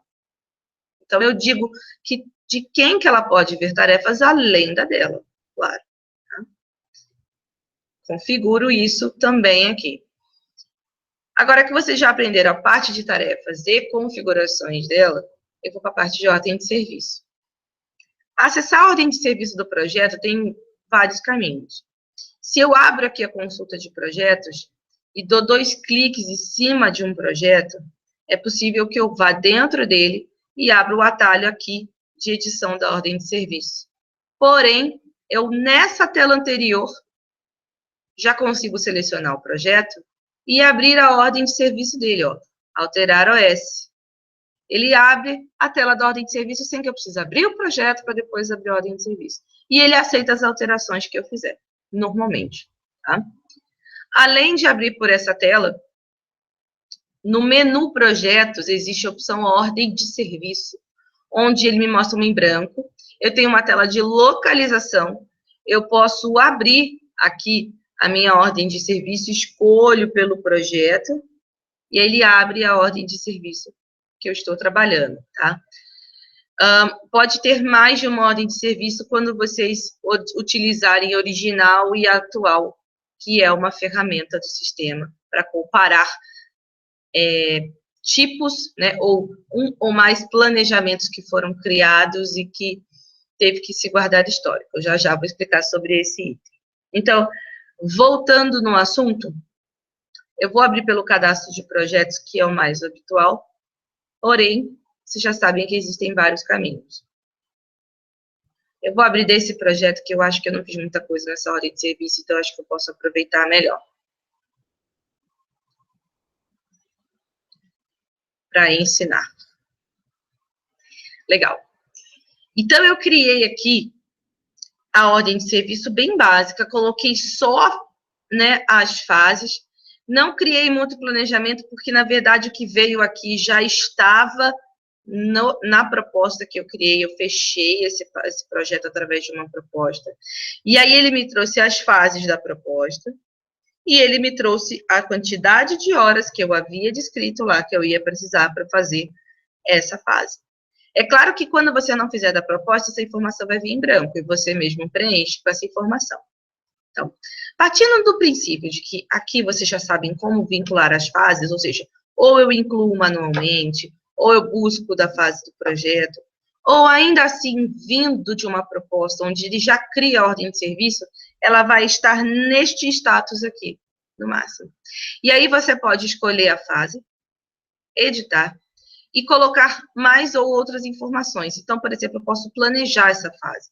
Speaker 1: Então, eu digo que de quem que ela pode ver tarefas além da dela, claro. Configuro isso também aqui. Agora que vocês já aprenderam a parte de tarefas e configurações dela, eu vou para a parte de ordem de serviço. Acessar a ordem de serviço do projeto tem vários caminhos. Se eu abro aqui a consulta de projetos e dou 2 cliques em cima de um projeto, é possível que eu vá dentro dele e abra o atalho aqui de edição da ordem de serviço. Porém, eu nessa tela anterior já consigo selecionar o projeto e abrir a ordem de serviço dele, ó, alterar OS. Ele abre a tela da ordem de serviço sem que eu precise abrir o projeto para depois abrir a ordem de serviço. E ele aceita as alterações que eu fizer, normalmente, tá? Além de abrir por essa tela, no menu projetos existe a opção ordem de serviço, onde ele me mostra em branco. Eu tenho uma tela de localização. Eu posso abrir aqui a minha ordem de serviço, escolho pelo projeto, e ele abre a ordem de serviço que eu estou trabalhando, tá? Pode ter mais de uma ordem de serviço quando vocês utilizarem original e atual, que é uma ferramenta do sistema para comparar tipos, né, ou um ou mais planejamentos que foram criados e que teve que se guardar histórico. Eu já vou explicar sobre esse item. Então, voltando no assunto, eu vou abrir pelo cadastro de projetos, que é o mais habitual, porém, vocês já sabem que existem vários caminhos. Eu vou abrir desse projeto, que eu acho que eu não fiz muita coisa nessa ordem de serviço, então eu acho que eu posso aproveitar melhor para ensinar. Legal. Então, eu criei aqui a ordem de serviço bem básica, coloquei só, né, as fases, não criei muito planejamento, porque, na verdade, o que veio aqui já estava na proposta que eu criei, eu fechei esse projeto através de uma proposta. E aí ele me trouxe as fases da proposta, e ele me trouxe a quantidade de horas que eu havia descrito lá, que eu ia precisar para fazer essa fase. É claro que quando você não fizer da proposta, essa informação vai vir em branco, e você mesmo preenche com essa informação. Então, partindo do princípio de que aqui vocês já sabem como vincular as fases, ou seja, ou eu incluo manualmente, ou eu busco da fase do projeto, ou ainda assim, vindo de uma proposta onde ele já cria a ordem de serviço, ela vai estar neste status aqui, no máximo. E aí você pode escolher a fase, editar, e colocar mais ou outras informações. Então, por exemplo, eu posso planejar essa fase.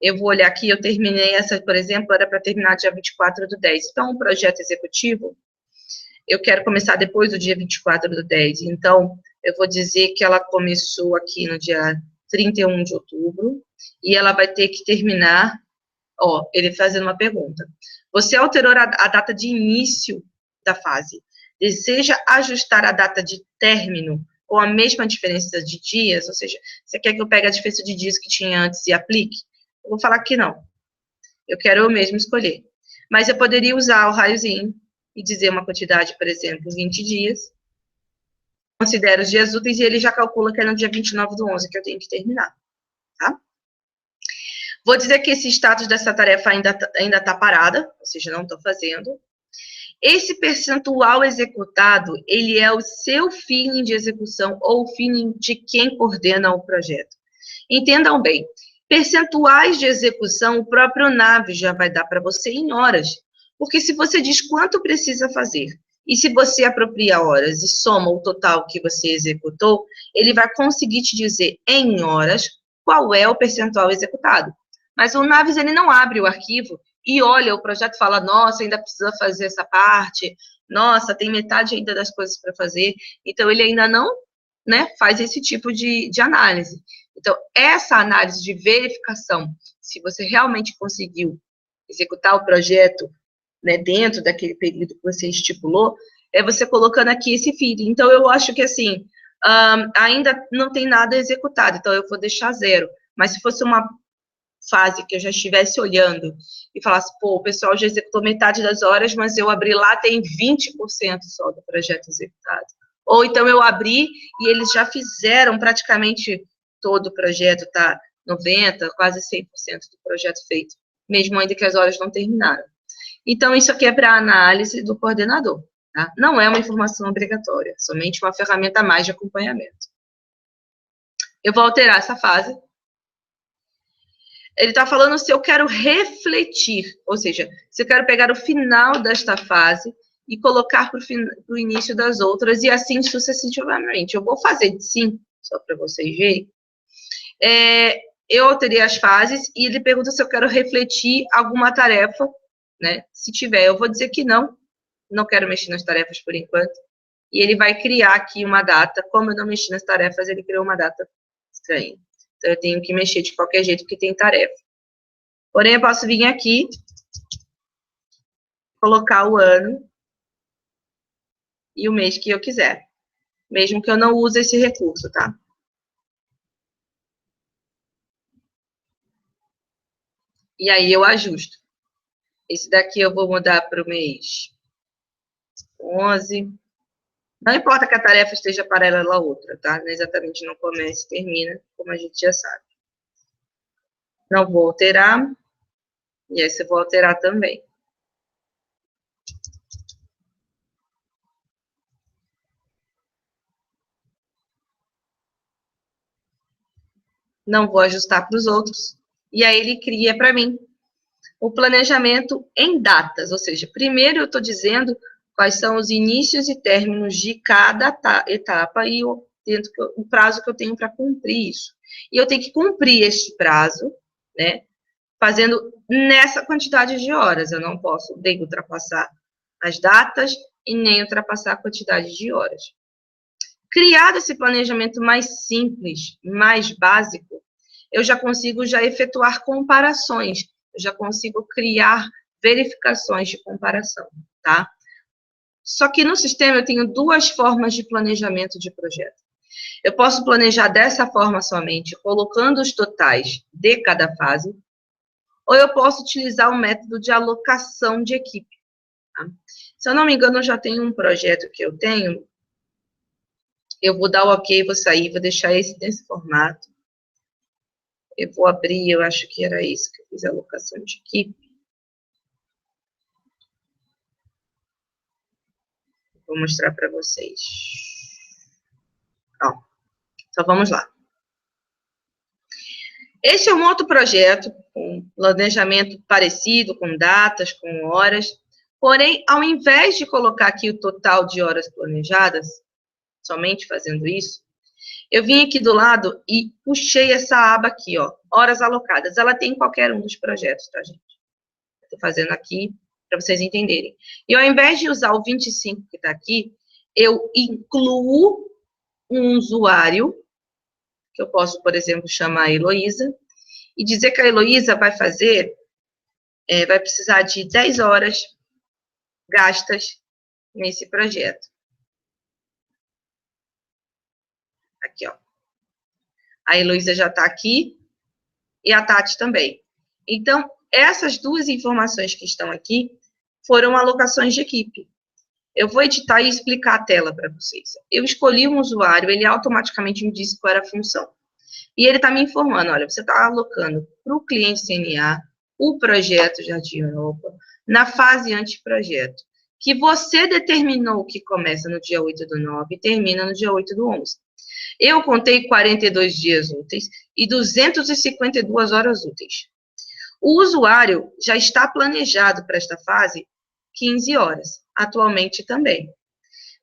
Speaker 1: Eu vou olhar aqui, eu terminei essa, por exemplo, era para terminar dia 24/10. Então, o projeto executivo, eu quero começar depois do dia 24/10. Então, eu vou dizer que ela começou aqui no dia 31 de outubro, e ela vai ter que terminar, ó, ele fazendo uma pergunta. Você alterou a data de início da fase. Deseja ajustar a data de término com a mesma diferença de dias? Ou seja, você quer que eu pegue a diferença de dias que tinha antes e aplique? Eu vou falar que não. Eu quero eu mesmo escolher. Mas eu poderia usar o raiozinho e dizer uma quantidade, por exemplo, 20 dias. Considero os dias úteis e ele já calcula que é no dia 29/11 que eu tenho que terminar. Tá? Vou dizer que esse status dessa tarefa ainda tá parada, ou seja, não estou fazendo. Esse percentual executado, ele é o seu feeling de execução ou o feeling de quem coordena o projeto. Entendam bem, percentuais de execução, o próprio Navi já vai dar para você em horas. Porque se você diz quanto precisa fazer, e se você apropria horas e soma o total que você executou, ele vai conseguir te dizer em horas qual é o percentual executado. Mas o Navis, ele não abre o arquivo e olha o projeto e fala, nossa, ainda precisa fazer essa parte, nossa, tem metade ainda das coisas para fazer. Então, ele ainda não, né, faz esse tipo de análise. Então, essa análise de verificação, se você realmente conseguiu executar o projeto, né, dentro daquele período que você estipulou, é você colocando aqui esse feed. Então, eu acho que, assim, ainda não tem nada executado, então eu vou deixar 0. Mas se fosse uma fase que eu já estivesse olhando e falasse, pô, o pessoal já executou metade das horas, mas eu abri lá, tem 20% só do projeto executado. Ou então eu abri e eles já fizeram praticamente todo o projeto, tá 90%, quase 100% do projeto feito, mesmo ainda que as horas não terminaram. Então, isso aqui é para análise do coordenador, tá? Não é uma informação obrigatória, somente uma ferramenta a mais de acompanhamento. Eu vou alterar essa fase. Ele está falando se eu quero refletir, ou seja, se eu quero pegar o final desta fase e colocar para o início das outras, e assim sucessivamente. Eu vou fazer de sim, só para vocês verem. eu alterei as fases e ele pergunta se eu quero refletir alguma tarefa, né? Se tiver, eu vou dizer que não quero mexer nas tarefas por enquanto. E ele vai criar aqui uma data. Como eu não mexi nas tarefas, ele criou uma data estranha. Então, eu tenho que mexer de qualquer jeito, porque tem tarefa. Porém, eu posso vir aqui, colocar o ano e o mês que eu quiser. Mesmo que eu não use esse recurso, tá? E aí eu ajusto. Esse daqui eu vou mudar para o mês 11. Não importa que a tarefa esteja paralela à outra, tá? Não é exatamente não começa e termina, como a gente já sabe. Não vou alterar. E esse eu vou alterar também. Não vou ajustar para os outros. E aí ele cria para mim o planejamento em datas, ou seja, primeiro eu estou dizendo quais são os inícios e términos de cada etapa e o prazo que eu tenho para cumprir isso. E eu tenho que cumprir este prazo, né, fazendo nessa quantidade de horas. Eu não posso nem ultrapassar as datas e nem ultrapassar a quantidade de horas. Criado esse planejamento mais simples, mais básico, eu já consigo efetuar comparações, eu já consigo criar verificações de comparação, tá? Só que no sistema eu tenho duas formas de planejamento de projeto. Eu posso planejar dessa forma somente, colocando os totais de cada fase, ou eu posso utilizar o método de alocação de equipe. Tá? Se eu não me engano, eu já tenho um projeto que eu tenho, eu vou dar o ok, vou sair, vou deixar esse nesse formato. Eu vou abrir, eu acho que era isso que eu fiz a alocação de equipe. Vou mostrar para vocês. Ó, então vamos lá. Este é um outro projeto, com planejamento parecido, com datas, com horas. Porém, ao invés de colocar aqui o total de horas planejadas, somente fazendo isso, eu vim aqui do lado e puxei essa aba aqui, ó, horas alocadas. Ela tem em qualquer um dos projetos, tá, gente? Estou fazendo aqui para vocês entenderem. E ao invés de usar o 25 que está aqui, eu incluo um usuário, que eu posso, por exemplo, chamar a Heloísa, e dizer que a Heloísa vai fazer, vai precisar de 10 horas gastas nesse projeto. Aqui, ó. A Heloísa já está aqui e a Tati também. Então, essas duas informações que estão aqui foram alocações de equipe. Eu vou editar e explicar a tela para vocês. Eu escolhi um usuário, ele automaticamente me disse qual era a função. E ele está me informando, olha, você está alocando para o cliente CNA o projeto Jardim Europa na fase anteprojeto, que você determinou que começa no dia 8/9 e termina no dia 8/11. Eu contei 42 dias úteis e 252 horas úteis. O usuário já está planejado para esta fase 15 horas, atualmente também.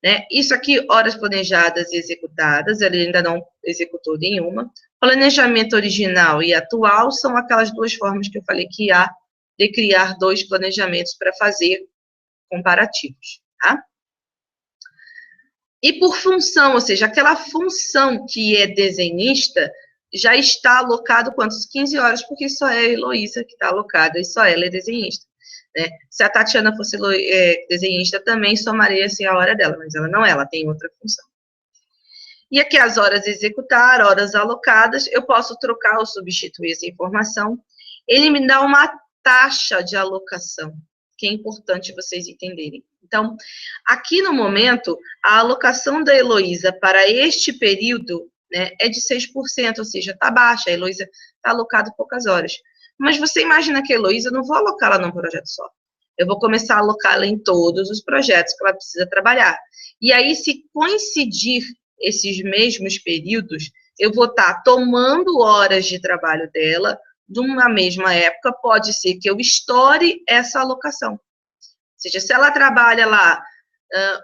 Speaker 1: Né? Isso aqui, horas planejadas e executadas, ele ainda não executou nenhuma. Planejamento original e atual são aquelas duas formas que eu falei que há de criar dois planejamentos para fazer comparativos, tá? E por função, ou seja, aquela função que é desenhista, já está alocado quantos? 15 horas, porque só é a Heloísa que está alocada, e só ela é desenhista. Né? Se a Tatiana fosse desenhista, também somaria-se a hora dela, mas ela não é, ela tem outra função. E aqui as horas executar, horas alocadas, eu posso trocar ou substituir essa informação. Ele me dá uma taxa de alocação, que é importante vocês entenderem. Então, aqui no momento, a alocação da Heloísa para este período, né, é de 6%, ou seja, está baixa, a Heloísa está alocada poucas horas. Mas você imagina que a Heloísa, eu não vou alocá-la num projeto só. Eu vou começar a alocá-la em todos os projetos que ela precisa trabalhar. E aí, se coincidir esses mesmos períodos, eu vou estar tomando horas de trabalho dela, de uma mesma época, pode ser que eu estoure essa alocação. Ou seja, se ela trabalha lá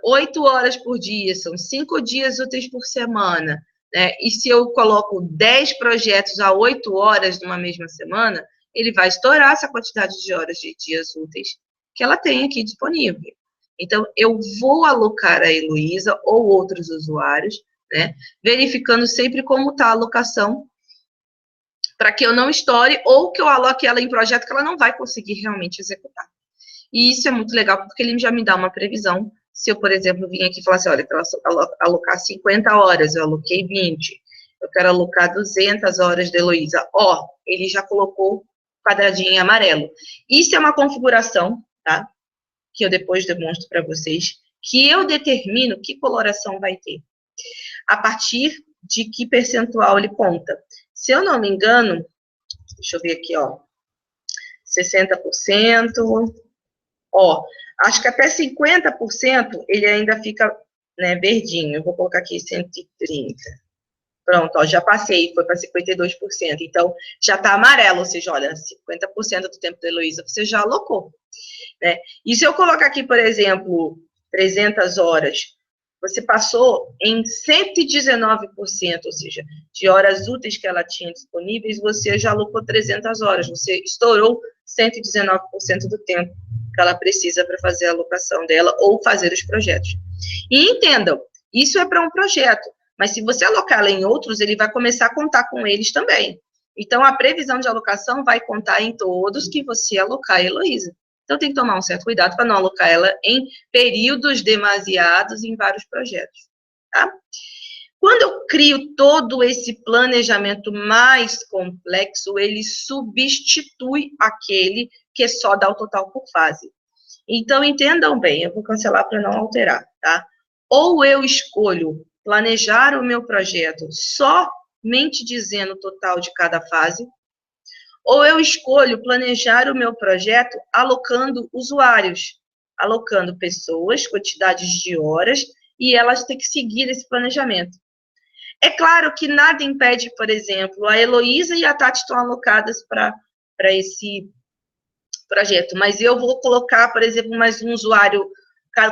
Speaker 1: 8 horas por dia, são 5 dias úteis por semana, né? E se eu coloco 10 projetos a 8 horas numa mesma semana, ele vai estourar essa quantidade de horas de dias úteis que ela tem aqui disponível. Então, eu vou alocar a Heloísa ou outros usuários, né, verificando sempre como está a alocação, para que eu não estoure ou que eu aloque ela em projeto que ela não vai conseguir realmente executar. E isso é muito legal, porque ele já me dá uma previsão. Se eu, por exemplo, vim aqui e falar assim, olha, para alocar 50 horas, eu aloquei 20, eu quero alocar 200 horas de Heloísa. Ó, ele já colocou quadradinho em amarelo. Isso é uma configuração, tá? Que eu depois demonstro para vocês, que eu determino que coloração vai ter. A partir de que percentual ele conta. Se eu não me engano, deixa eu ver aqui, ó, 60%, ó, acho que até 50% ele ainda fica, né, verdinho. Eu vou colocar aqui 130. Pronto, ó, já passei, foi para 52%. Então, já está amarelo, ou seja, olha, 50% do tempo da Heloísa você já alocou, né? E se eu colocar aqui, por exemplo, 300 horas, você passou em 119%, ou seja, de horas úteis que ela tinha disponíveis, você já alocou 300 horas, você estourou 119% do tempo que ela precisa para fazer a alocação dela ou fazer os projetos. E entendam, isso é para um projeto, mas se você alocá-la em outros, ele vai começar a contar com eles também. Então, a previsão de alocação vai contar em todos que você alocar a Heloísa. Então, tem que tomar um certo cuidado para não alocar ela em períodos demasiados em vários projetos, tá? Quando eu crio todo esse planejamento mais complexo, ele substitui aquele que só dá o total por fase. Então, entendam bem, eu vou cancelar para não alterar, tá? Ou eu escolho planejar o meu projeto somente dizendo o total de cada fase, ou eu escolho planejar o meu projeto alocando usuários, alocando pessoas, quantidades de horas, e elas têm que seguir esse planejamento. É claro que nada impede, por exemplo, a Heloísa e a Tati estão alocadas para esse projeto, mas eu vou colocar, por exemplo, mais um usuário,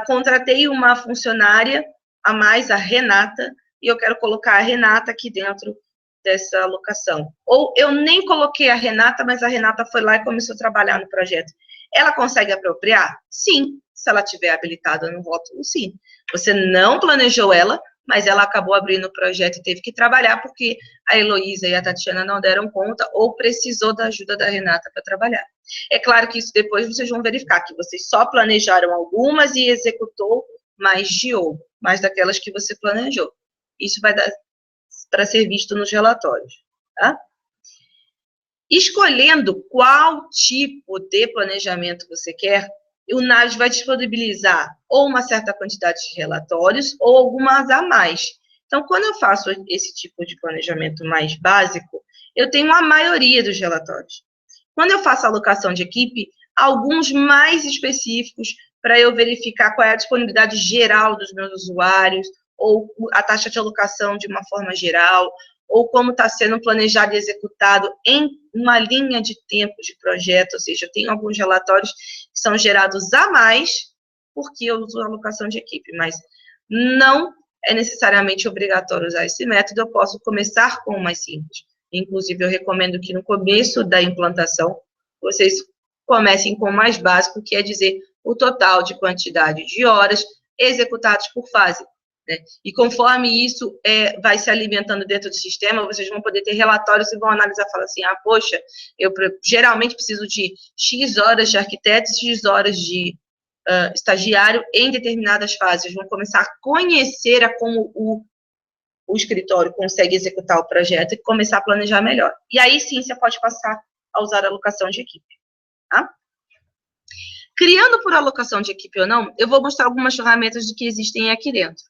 Speaker 1: contratei uma funcionária a mais, a Renata, e eu quero colocar a Renata aqui dentro dessa alocação. Ou eu nem coloquei a Renata, mas a Renata foi lá e começou a trabalhar no projeto. Ela consegue apropriar? Sim. Se ela tiver habilitada no rótulo, sim. Você não planejou ela, mas ela acabou abrindo o projeto e teve que trabalhar porque a Heloísa e a Tatiana não deram conta ou precisou da ajuda da Renata para trabalhar. É claro que isso depois vocês vão verificar, que vocês só planejaram algumas e executou mais daquelas que você planejou. Isso vai dar para ser visto nos relatórios, tá? Escolhendo qual tipo de planejamento você quer, o NAVES vai disponibilizar ou uma certa quantidade de relatórios ou algumas a mais. Então, quando eu faço esse tipo de planejamento mais básico, eu tenho a maioria dos relatórios. Quando eu faço a alocação de equipe, alguns mais específicos para eu verificar qual é a disponibilidade geral dos meus usuários, ou a taxa de alocação de uma forma geral, ou como está sendo planejado e executado em uma linha de tempo de projeto, ou seja, eu tenho alguns relatórios que são gerados a mais, porque eu uso a alocação de equipe, mas não é necessariamente obrigatório usar esse método, eu posso começar com o mais simples. Inclusive, eu recomendo que no começo da implantação, vocês comecem com o mais básico, que é dizer o total de quantidade de horas executadas por fase. Né? E conforme isso vai se alimentando dentro do sistema, vocês vão poder ter relatórios e vão analisar e falar assim, poxa, eu geralmente preciso de X horas de arquiteto, X horas de estagiário em determinadas fases. Vocês vão começar a conhecer como o escritório consegue executar o projeto e começar a planejar melhor. E aí sim você pode passar a usar a alocação de equipe. Tá? Criando por alocação de equipe ou não, eu vou mostrar algumas ferramentas que existem aqui dentro.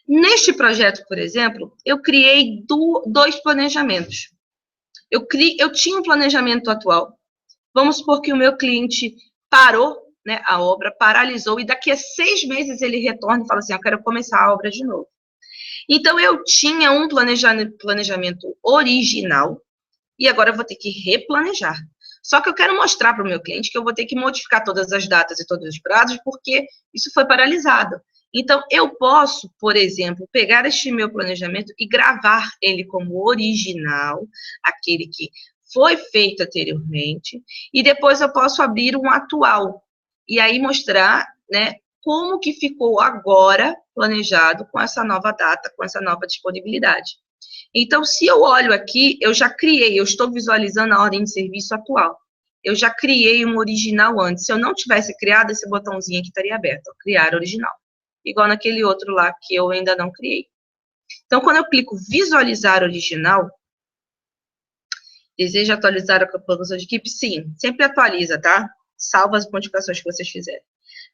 Speaker 1: Neste projeto, por exemplo, eu criei dois planejamentos. Eu tinha um planejamento atual. Vamos supor que o meu cliente parou, né, a obra, paralisou, e daqui a 6 meses ele retorna e fala assim, eu quero começar a obra de novo. Então, eu tinha um planejamento original e agora eu vou ter que replanejar. Só que eu quero mostrar para o meu cliente que eu vou ter que modificar todas as datas e todos os prazos porque isso foi paralisado. Então, eu posso, por exemplo, pegar este meu planejamento e gravar ele como original, aquele que foi feito anteriormente, e depois eu posso abrir um atual, e aí mostrar, né, como que ficou agora planejado com essa nova data, com essa nova disponibilidade. Então, se eu olho aqui, eu já criei, eu estou visualizando a ordem de serviço atual. Eu já criei um original antes. Se eu não tivesse criado, esse botãozinho aqui estaria aberto, ó, criar original. Igual naquele outro lá que eu ainda não criei. Então, quando eu clico visualizar original, deseja atualizar a composição de equipe? Sim, sempre atualiza, tá? Salva as modificações que vocês fizerem.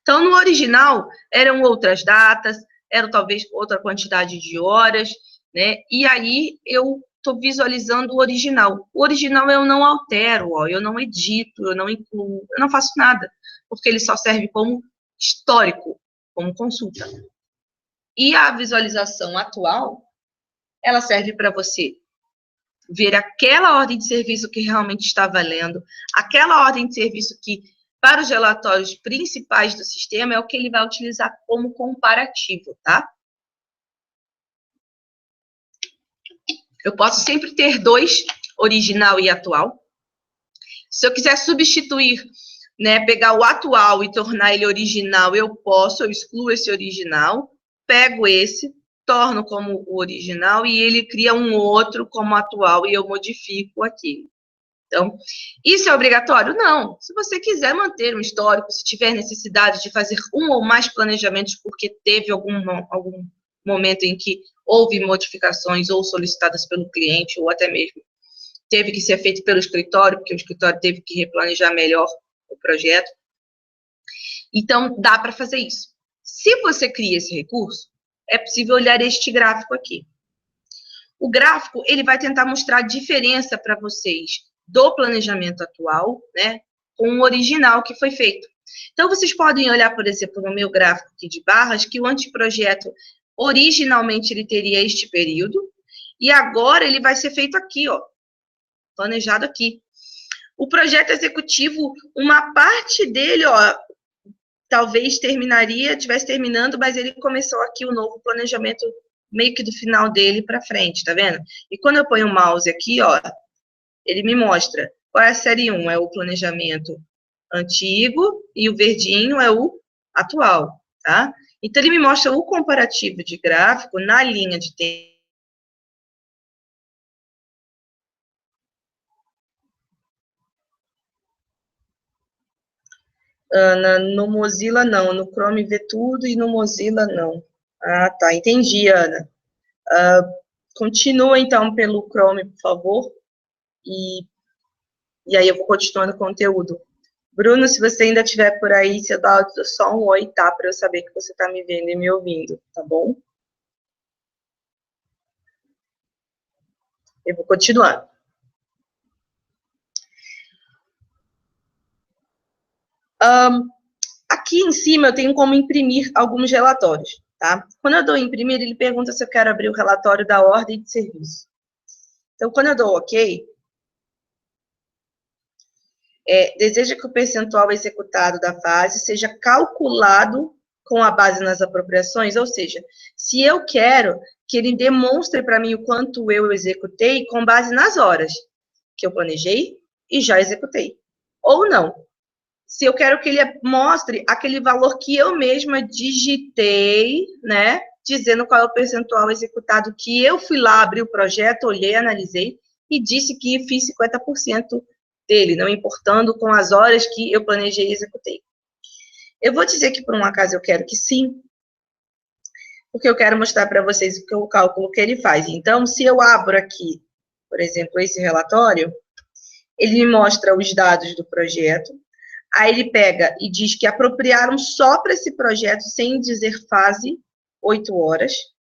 Speaker 1: Então, no original, eram outras datas, era talvez outra quantidade de horas, né? E aí, eu estou visualizando o original. O original eu não altero, ó, eu não edito, eu não incluo, eu não faço nada, porque ele só serve como histórico, como consulta. E a visualização atual, ela serve para você ver aquela ordem de serviço que realmente está valendo, aquela ordem de serviço que, para os relatórios principais do sistema, é o que ele vai utilizar como comparativo, tá? Eu posso sempre ter dois, original e atual. Se eu quiser substituir, né, pegar o atual e tornar ele original, eu posso, eu excluo esse original, pego esse, torno como o original e ele cria um outro como atual e eu modifico aqui. Então, isso é obrigatório? Não. Se você quiser manter um histórico, se tiver necessidade de fazer um ou mais planejamentos porque teve algum momento em que houve modificações ou solicitadas pelo cliente, ou até mesmo teve que ser feito pelo escritório, porque o escritório teve que replanejar melhor o projeto. Então, dá para fazer isso. Se você cria esse recurso, é possível olhar este gráfico aqui. O gráfico, ele vai tentar mostrar a diferença para vocês do planejamento atual, né, com o original que foi feito. Então, vocês podem olhar, por exemplo, no meu gráfico aqui de barras, que o anteprojeto, originalmente, ele teria este período, e agora ele vai ser feito aqui, ó, planejado aqui. O projeto executivo, uma parte dele, ó, talvez estivesse terminando, mas ele começou aqui o novo planejamento meio que do final dele para frente, tá vendo? E quando eu ponho o mouse aqui, ó, ele me mostra qual é a série 1, é o planejamento antigo, e o verdinho é o atual, tá? Então, ele me mostra o comparativo de gráfico na linha de tempo. Ana, no Mozilla não, no Chrome vê tudo e no Mozilla não. Ah, tá, entendi, Ana. Continua, então, pelo Chrome, por favor, e aí eu vou continuando o conteúdo. Bruno, se você ainda estiver por aí, você dá só um oi, tá? Para eu saber que você está me vendo e me ouvindo, tá bom? Eu vou continuando. Aqui em cima eu tenho como imprimir alguns relatórios, tá? Quando eu dou imprimir, ele pergunta se eu quero abrir o relatório da ordem de serviço. Então, quando eu dou OK, deseja que o percentual executado da fase seja calculado com a base nas apropriações, ou seja, se eu quero que ele demonstre para mim o quanto eu executei com base nas horas que eu planejei e já executei, ou não. Se eu quero que ele mostre aquele valor que eu mesma digitei, né, dizendo qual é o percentual executado que eu fui lá, abri o projeto, olhei, analisei e disse que fiz 50% dele, não importando com as horas que eu planejei e executei. Eu vou dizer que, por um acaso, eu quero que sim, porque eu quero mostrar para vocês o cálculo que ele faz. Então, se eu abro aqui, por exemplo, esse relatório, ele me mostra os dados do projeto, aí ele pega e diz que apropriaram só para esse projeto, sem dizer fase, 8 horas,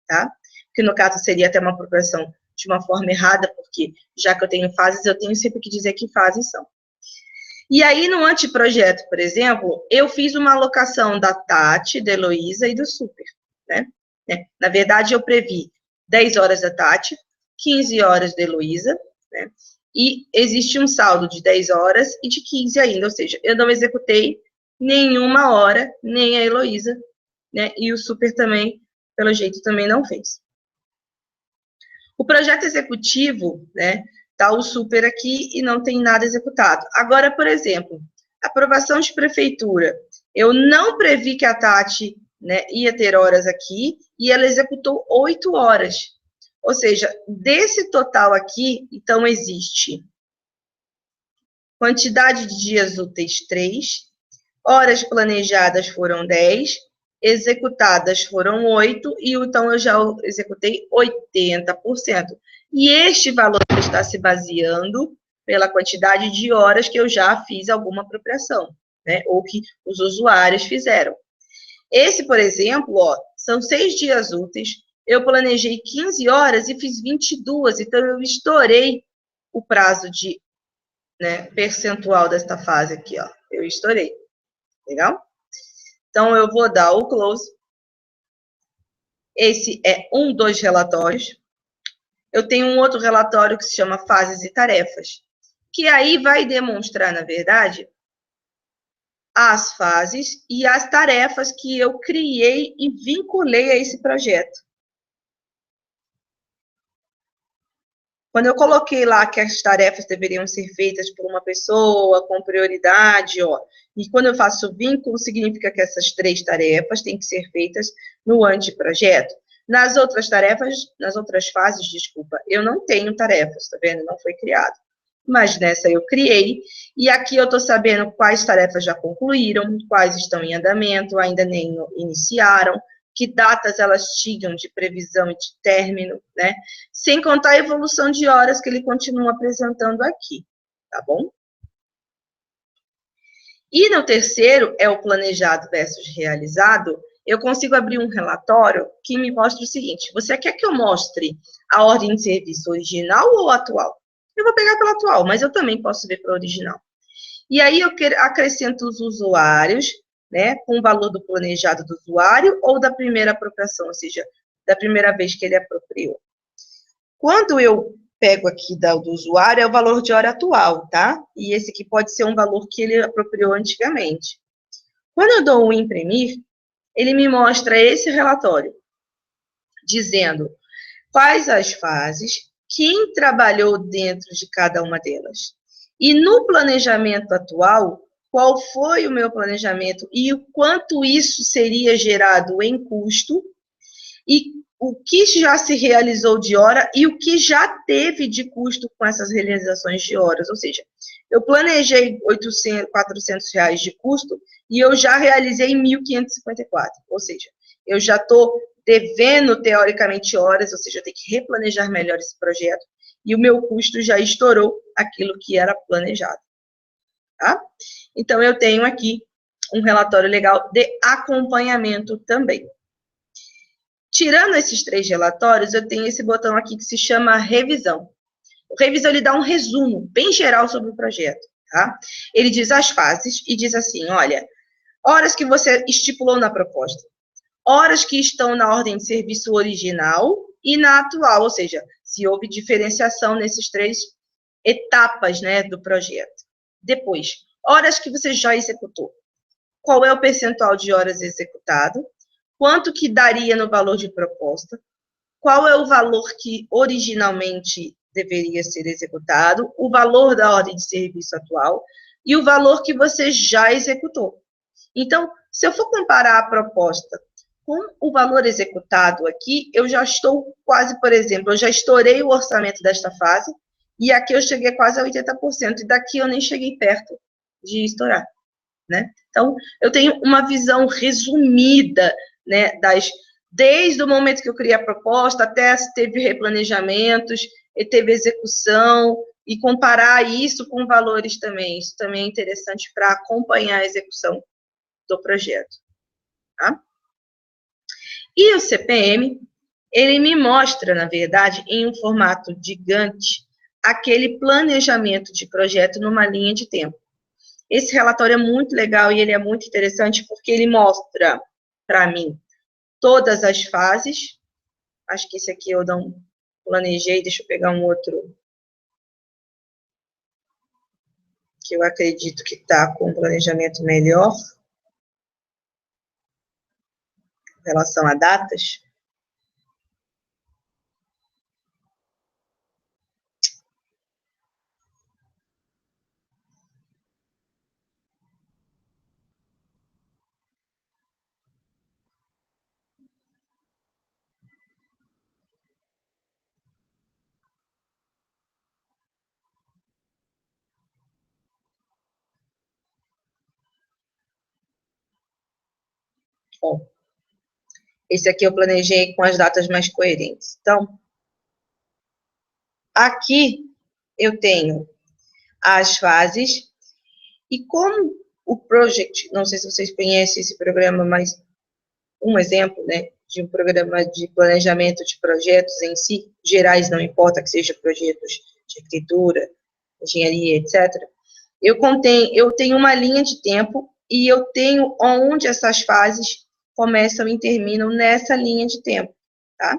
Speaker 1: tá? Que no caso seria até uma apropriação de uma forma errada, porque já que eu tenho fases, eu tenho sempre que dizer que fases são. E aí, no anteprojeto, por exemplo, eu fiz uma alocação da Tati, da Heloísa e do Super, né? Na verdade, eu previ 10 horas da Tati, 15 horas da Heloísa, né? E existe um saldo de 10 horas e de 15 ainda, ou seja, eu não executei nenhuma hora, nem a Heloísa, né? E o super também, pelo jeito, também não fez. O projeto executivo, né? Tá o super aqui e não tem nada executado. Agora, por exemplo, aprovação de prefeitura. Eu não previ que a Tati, né, ia ter horas aqui e ela executou 8 horas. Ou seja, desse total aqui, então existe quantidade de dias úteis 3, horas planejadas foram 10, executadas foram 8, e então eu já executei 80%. E este valor está se baseando pela quantidade de horas que eu já fiz alguma apropriação, né? Ou que os usuários fizeram. Esse, por exemplo, ó, são 6 dias úteis, eu planejei 15 horas e fiz 22, então eu estourei o prazo de, né, percentual desta fase aqui, ó. Eu estourei. Legal? Então, eu vou dar o close. Esse é um dos relatórios. Eu tenho um outro relatório que se chama fases e tarefas, que aí vai demonstrar, na verdade, as fases e as tarefas que eu criei e vinculei a esse projeto. Quando eu coloquei lá que as tarefas deveriam ser feitas por uma pessoa com prioridade, ó, e quando eu faço vínculo, significa que essas 3 tarefas têm que ser feitas no anteprojeto. Nas outras tarefas, nas outras fases, desculpa, eu não tenho tarefas, tá vendo? Não foi criado. Mas nessa eu criei, e aqui eu estou sabendo quais tarefas já concluíram, quais estão em andamento, ainda nem iniciaram, que datas elas tinham de previsão e de término, né? Sem contar a evolução de horas que ele continua apresentando aqui, tá bom? E no terceiro, é o planejado versus realizado, eu consigo abrir um relatório que me mostra o seguinte: você quer que eu mostre a ordem de serviço original ou atual? Eu vou pegar pela atual, mas eu também posso ver pela original. E aí eu acrescento os usuários, né, com o valor do planejado do usuário ou da primeira apropriação, ou seja, da primeira vez que ele apropriou. Quando eu pego aqui do usuário, é o valor de hora atual, tá? E esse aqui pode ser um valor que ele apropriou antigamente. Quando eu dou um imprimir, ele me mostra esse relatório, dizendo quais as fases, quem trabalhou dentro de cada uma delas. E no planejamento atual, qual foi o meu planejamento e o quanto isso seria gerado em custo, e o que já se realizou de hora e o que já teve de custo com essas realizações de horas. Ou seja, eu planejei 800, 400 reais de custo e eu já realizei 1.554. Ou seja, eu já estou devendo, teoricamente, horas, ou seja, eu tenho que replanejar melhor esse projeto e o meu custo já estourou aquilo que era planejado. Tá? Então, eu tenho aqui um relatório legal de acompanhamento também. Tirando esses 3 relatórios, eu tenho esse botão aqui que se chama revisão. O revisão, ele dá um resumo bem geral sobre o projeto, tá? Ele diz as fases e diz assim, olha, horas que você estipulou na proposta, horas que estão na ordem de serviço original e na atual, ou seja, se houve diferenciação nesses 3 etapas, né, do projeto. Depois, horas que você já executou. Qual é o percentual de horas executado? Quanto que daria no valor de proposta? Qual é o valor que originalmente deveria ser executado? O valor da ordem de serviço atual e o valor que você já executou. Então, se eu for comparar a proposta com o valor executado aqui, eu já estou quase, por exemplo, eu já estourei o orçamento desta fase e aqui eu cheguei quase a 80% e daqui eu nem cheguei perto de estourar, né? Então, eu tenho uma visão resumida, né, desde o momento que eu criei a proposta até se teve replanejamentos, e teve execução, e comparar isso com valores também. Isso também é interessante para acompanhar a execução do projeto. Tá? E o CPM, ele me mostra, na verdade, em um formato gigante, aquele planejamento de projeto numa linha de tempo. Esse relatório é muito legal e ele é muito interessante porque ele mostra, para mim, todas as fases. Acho que esse aqui eu não planejei, deixa eu pegar um outro que eu acredito que está com um planejamento melhor. com relação a datas. Bom, esse aqui eu planejei com as datas mais coerentes. Então, aqui eu tenho as fases, e como o Project, não sei se vocês conhecem esse programa, mas um exemplo, né, de um programa de planejamento de projetos em si, gerais, não importa que sejam projetos de arquitetura, engenharia, etc. Eu tenho uma linha de tempo e eu tenho onde essas fases começam e terminam nessa linha de tempo, tá?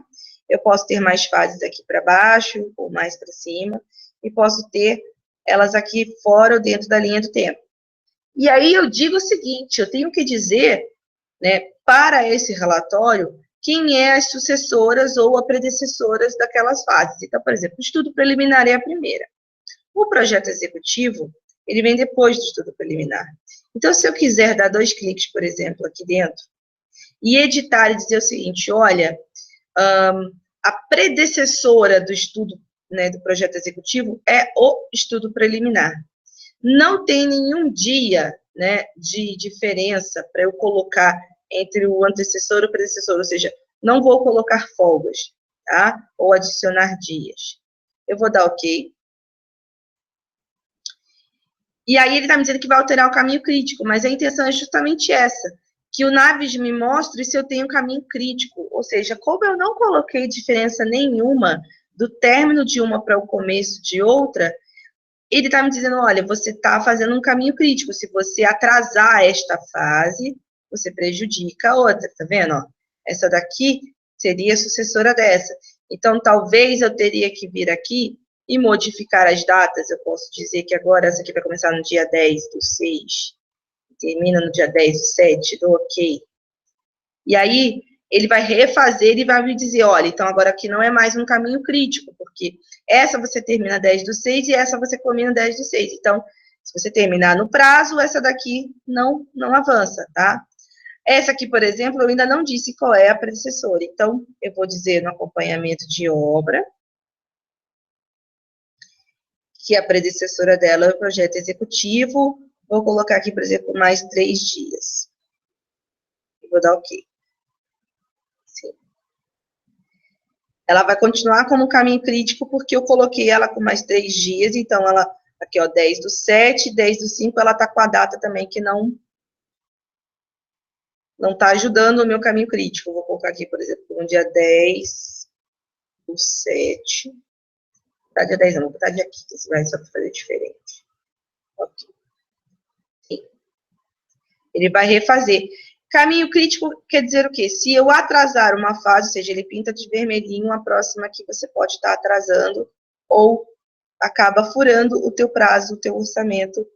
Speaker 1: Eu posso ter mais fases aqui para baixo ou mais para cima, e posso ter elas aqui fora ou dentro da linha do tempo. E aí eu digo o seguinte, eu tenho que dizer, né, para esse relatório, quem é as sucessoras ou as predecessoras daquelas fases. Então, por exemplo, o estudo preliminar é a primeira. O projeto executivo, ele vem depois do estudo preliminar. Então, se eu quiser dar 2 cliques, por exemplo, aqui dentro, e editar e dizer o seguinte, olha, a predecessora do estudo, né, do projeto executivo é o estudo preliminar. Não tem nenhum dia, né, de diferença para eu colocar entre o antecessor e o predecessor, ou seja, não vou colocar folgas, tá? Ou adicionar dias. Eu vou dar OK. E aí ele está me dizendo que vai alterar o caminho crítico, mas a intenção é justamente essa, que o Naves me mostre se eu tenho caminho crítico, ou seja, como eu não coloquei diferença nenhuma do término de uma para o começo de outra, ele está me dizendo, olha, você está fazendo um caminho crítico, se você atrasar esta fase, você prejudica a outra, tá vendo? Ó, essa daqui seria a sucessora dessa. Então, talvez eu teria que vir aqui e modificar as datas. Eu posso dizer que agora essa aqui vai começar no dia 10/6, termina no dia 10/7, dou OK. E aí, ele vai refazer e vai me dizer, olha, então agora aqui não é mais um caminho crítico, porque essa você termina 10/6 e essa você combina 10/6. Então, se você terminar no prazo, essa daqui não avança, tá? Essa aqui, por exemplo, eu ainda não disse qual é a predecessora. Então, eu vou dizer no acompanhamento de obra que a predecessora dela é o projeto executivo. Vou colocar aqui, por exemplo, mais 3 dias. E vou dar OK. Sim. Ela vai continuar como caminho crítico, porque eu coloquei ela com mais 3 dias, então ela, aqui ó, 10/7, 10/5, ela tá com a data também que não tá ajudando o meu caminho crítico. Vou colocar aqui, por exemplo, no dia 10/7, vou botar dia 10 não, vou botar dia 15, vai só para fazer diferente. Ok. Sim. Ele vai refazer. Caminho crítico quer dizer o quê? Se eu atrasar uma fase, ou seja, ele pinta de vermelhinho, a próxima aqui você pode estar atrasando, ou acaba furando o teu prazo, o teu orçamento,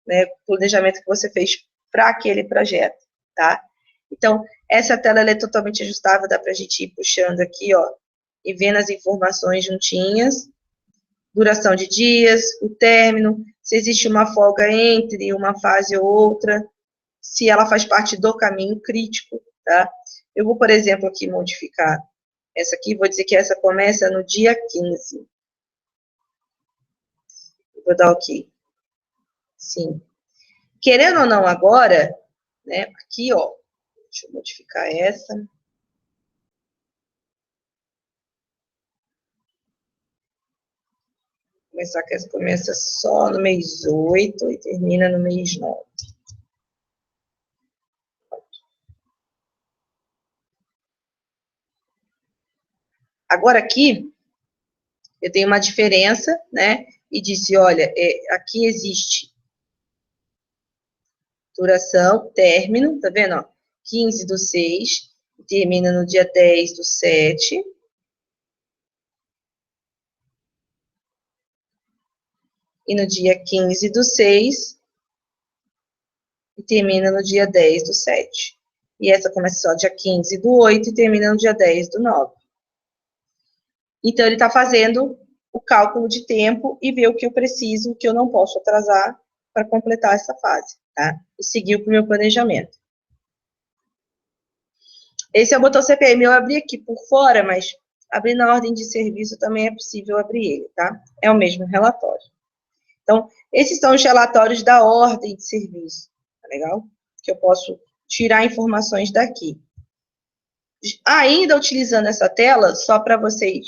Speaker 1: né, o planejamento que você fez para aquele projeto, tá? Então, essa tela ela é totalmente ajustável, dá para a gente ir puxando aqui, ó, e vendo as informações juntinhas, duração de dias, o término, se existe uma folga entre uma fase ou outra, se ela faz parte do caminho crítico, tá? Eu vou, por exemplo, aqui modificar essa aqui, vou dizer que essa começa no dia 15. Vou dar OK. Sim. Querendo ou não agora, né, aqui, ó, deixa eu modificar essa. Começar que essa começa só no mês 8 e termina no mês 9. Agora aqui, eu tenho uma diferença, né, e disse, olha, aqui existe duração, término, tá vendo, ó, 15/6, termina no dia 10/7. E no dia 15/6, e termina no dia 10/7. E essa começa só dia 15/8 e termina no dia 10/9. Então, ele está fazendo o cálculo de tempo e ver o que eu preciso, o que eu não posso atrasar para completar essa fase, tá? E seguir o meu planejamento. Esse é o botão CPM, eu abri aqui por fora, mas abrir na ordem de serviço também é possível abrir ele, tá? É o mesmo relatório. Então, esses são os relatórios da ordem de serviço, tá legal? Que eu posso tirar informações daqui. Ainda utilizando essa tela, só para vocês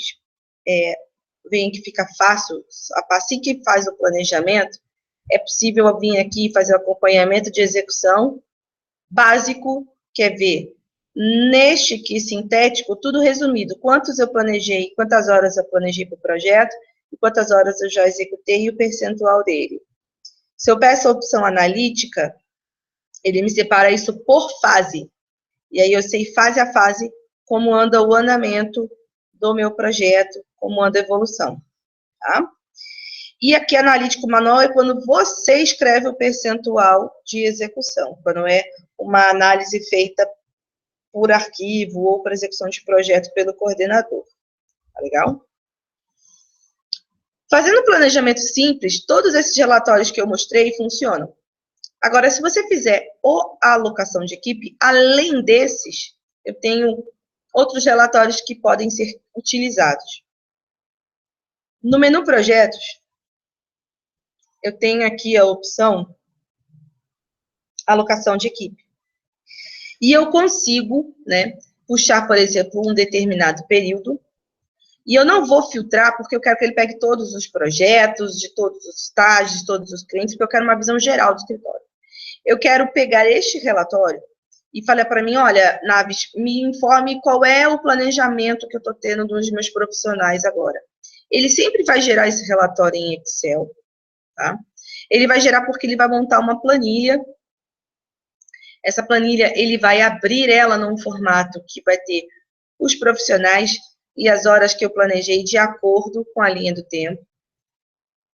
Speaker 1: verem que fica fácil, assim que faz o planejamento, é possível vir aqui e fazer o acompanhamento de execução básico, quer ver, neste aqui sintético, tudo resumido, quantos eu planejei, quantas horas eu planejei para o projeto, e quantas horas eu já executei e o percentual dele. Se eu peço a opção analítica, ele me separa isso por fase, e aí eu sei fase a fase como anda o andamento do meu projeto, como anda a evolução, tá? E aqui, analítico manual é quando você escreve o percentual de execução, quando é uma análise feita por arquivo ou por execução de projeto pelo coordenador, tá legal? Fazendo planejamento simples, todos esses relatórios que eu mostrei funcionam. Agora, se você fizer a alocação de equipe, além desses, eu tenho outros relatórios que podem ser utilizados. No menu projetos, eu tenho aqui a opção alocação de equipe. E eu consigo, né, puxar, por exemplo, um determinado período, e eu não vou filtrar, porque eu quero que ele pegue todos os projetos, de todos os estágios, de todos os clientes, porque eu quero uma visão geral do escritório. Eu quero pegar este relatório e falar para mim, olha, Naves, me informe qual é o planejamento que eu estou tendo dos meus profissionais agora. Ele sempre vai gerar esse relatório em Excel, tá? Ele vai gerar porque ele vai montar uma planilha. Essa planilha, ele vai abrir ela num formato que vai ter os profissionais e as horas que eu planejei de acordo com a linha do tempo.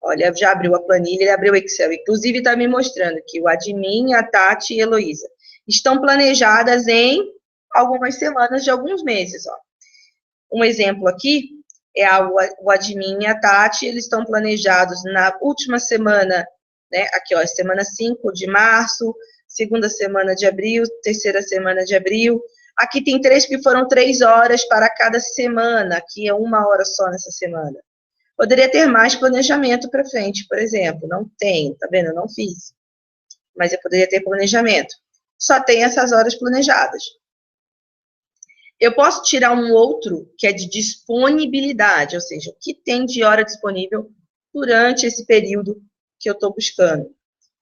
Speaker 1: Olha, já abriu a planilha, ele abriu o Excel. Inclusive, está me mostrando que o admin, a Tati e a Heloísa estão planejadas em algumas semanas de alguns meses. Ó. Um exemplo aqui é o admin e a Tati, eles estão planejados na última semana, né? Aqui, ó, semana 5 de março, segunda semana de abril, terceira semana de abril. Aqui tem 3 que foram 3 horas para cada semana, aqui é 1 hora só nessa semana. Poderia ter mais planejamento para frente, por exemplo. Não tem, tá vendo? Eu não fiz. Mas eu poderia ter planejamento. Só tem essas horas planejadas. Eu posso tirar um outro, que é de disponibilidade, ou seja, o que tem de hora disponível durante esse período que eu estou buscando.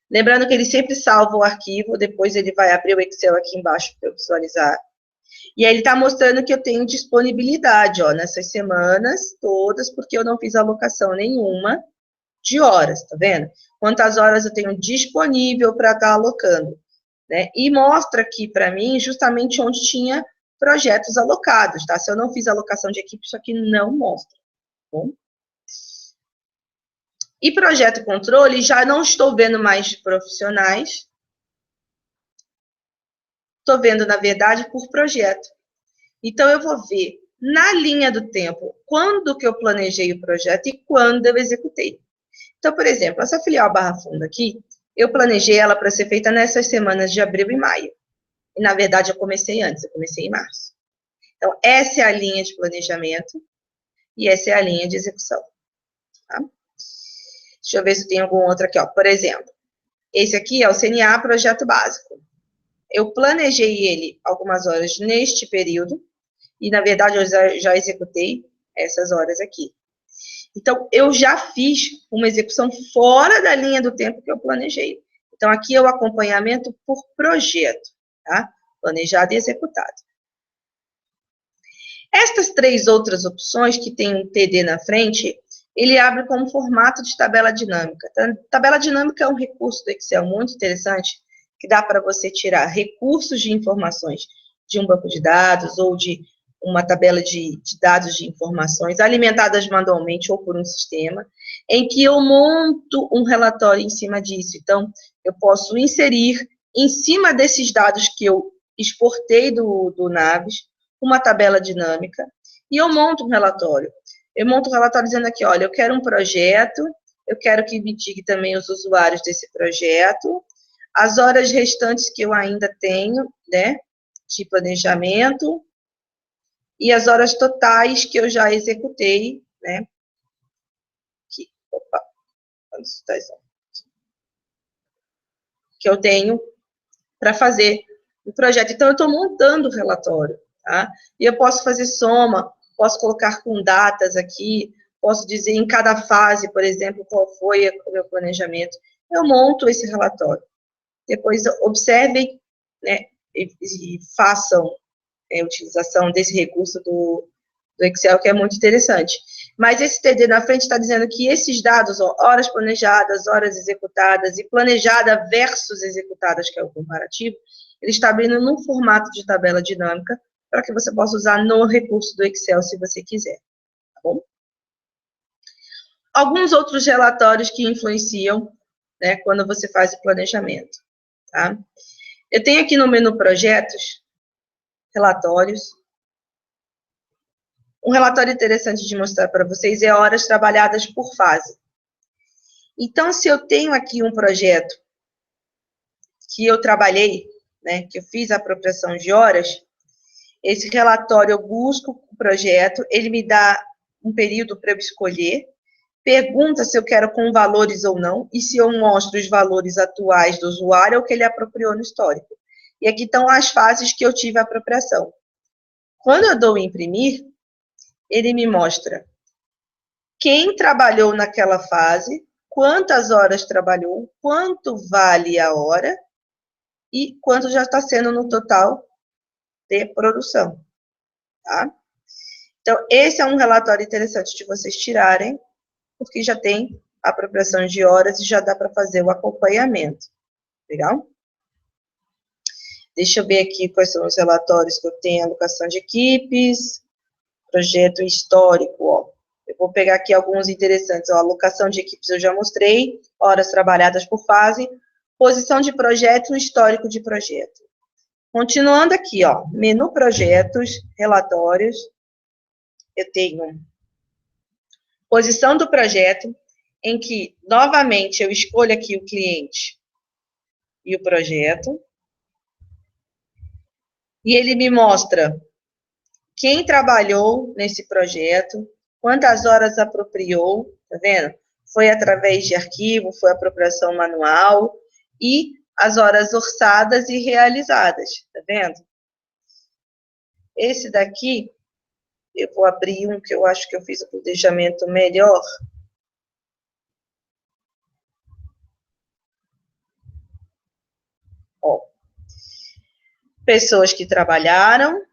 Speaker 1: Lembrando que ele sempre salva o arquivo, depois ele vai abrir o Excel aqui embaixo para eu visualizar. E aí ele está mostrando que eu tenho disponibilidade, ó, nessas semanas todas, porque eu não fiz alocação nenhuma de horas, tá vendo? Quantas horas eu tenho disponível para estar alocando, né? E mostra aqui para mim justamente onde tinha projetos alocados, tá? Se eu não fiz alocação de equipe, isso aqui não mostra, tá bom? E projeto controle, já não estou vendo mais profissionais, estou vendo, na verdade, por projeto. Então, eu vou ver na linha do tempo quando que eu planejei o projeto e quando eu executei. Então, por exemplo, essa filial Barra Funda aqui, eu planejei ela para ser feita nessas semanas de abril e maio. E, na verdade, eu comecei antes, eu comecei em março. Então, essa é a linha de planejamento e essa é a linha de execução. Tá? Deixa eu ver se tem algum outro aqui, ó. Por exemplo, esse aqui é o CNA Projeto Básico. Eu planejei ele algumas horas neste período, e, na verdade, eu já executei essas horas aqui. Então, eu já fiz uma execução fora da linha do tempo que eu planejei. Então, aqui é o acompanhamento por projeto, tá? Planejado e executado. Estas 3 outras opções, que tem um TD na frente, ele abre como formato de tabela dinâmica. Tá? Tabela dinâmica é um recurso do Excel muito interessante, que dá para você tirar recursos de informações de um banco de dados ou de uma tabela de dados de informações alimentadas manualmente ou por um sistema, em que eu monto um relatório em cima disso. Então, eu posso inserir em cima desses dados que eu exportei do Naves, uma tabela dinâmica, e eu monto um relatório. Eu monto um relatório dizendo aqui, olha, eu quero um projeto, eu quero que me diga também os usuários desse projeto, as horas restantes que eu ainda tenho, né, de planejamento, e as horas totais que eu já executei, né, que eu tenho para fazer o projeto. Então, eu estou montando o relatório, tá? E eu posso fazer soma, posso colocar com datas aqui, posso dizer em cada fase, por exemplo, qual foi o meu planejamento. Eu monto esse relatório. Depois, observem, né, e façam a utilização desse recurso do Excel, que é muito interessante. Mas esse TD na frente está dizendo que esses dados, ó, horas planejadas, horas executadas e planejada versus executadas, que é o comparativo, ele está abrindo num formato de tabela dinâmica para que você possa usar no recurso do Excel, se você quiser, tá bom? Alguns outros relatórios que influenciam, né, quando você faz o planejamento, tá? Eu tenho aqui no menu Projetos, Relatórios. Um relatório interessante de mostrar para vocês é horas trabalhadas por fase. Então, se eu tenho aqui um projeto que eu trabalhei, né, que eu fiz a apropriação de horas, esse relatório eu busco o projeto, ele me dá um período para eu escolher, pergunta se eu quero com valores ou não, e se eu mostro os valores atuais do usuário ou que ele apropriou no histórico. E aqui estão as fases que eu tive a apropriação. Quando eu dou imprimir, ele me mostra quem trabalhou naquela fase, quantas horas trabalhou, quanto vale a hora e quanto já está sendo no total de produção, tá? Então, esse é um relatório interessante de vocês tirarem, porque já tem a apropriação de horas e já dá para fazer o acompanhamento. Legal? Deixa eu ver aqui quais são os relatórios que eu tenho, alocação de equipes, projeto histórico, ó. Eu vou pegar aqui alguns interessantes, ó, alocação de equipes eu já mostrei, horas trabalhadas por fase, posição de projeto, histórico de projeto. Continuando aqui, ó, menu projetos, relatórios, eu tenho posição do projeto, em que, novamente, eu escolho aqui o cliente e o projeto, e ele me mostra quem trabalhou nesse projeto, quantas horas apropriou, tá vendo? Foi através de arquivo, foi apropriação manual, e as horas orçadas e realizadas, tá vendo? Esse daqui, eu vou abrir um que eu acho que eu fiz o planejamento melhor. Ó, pessoas que trabalharam,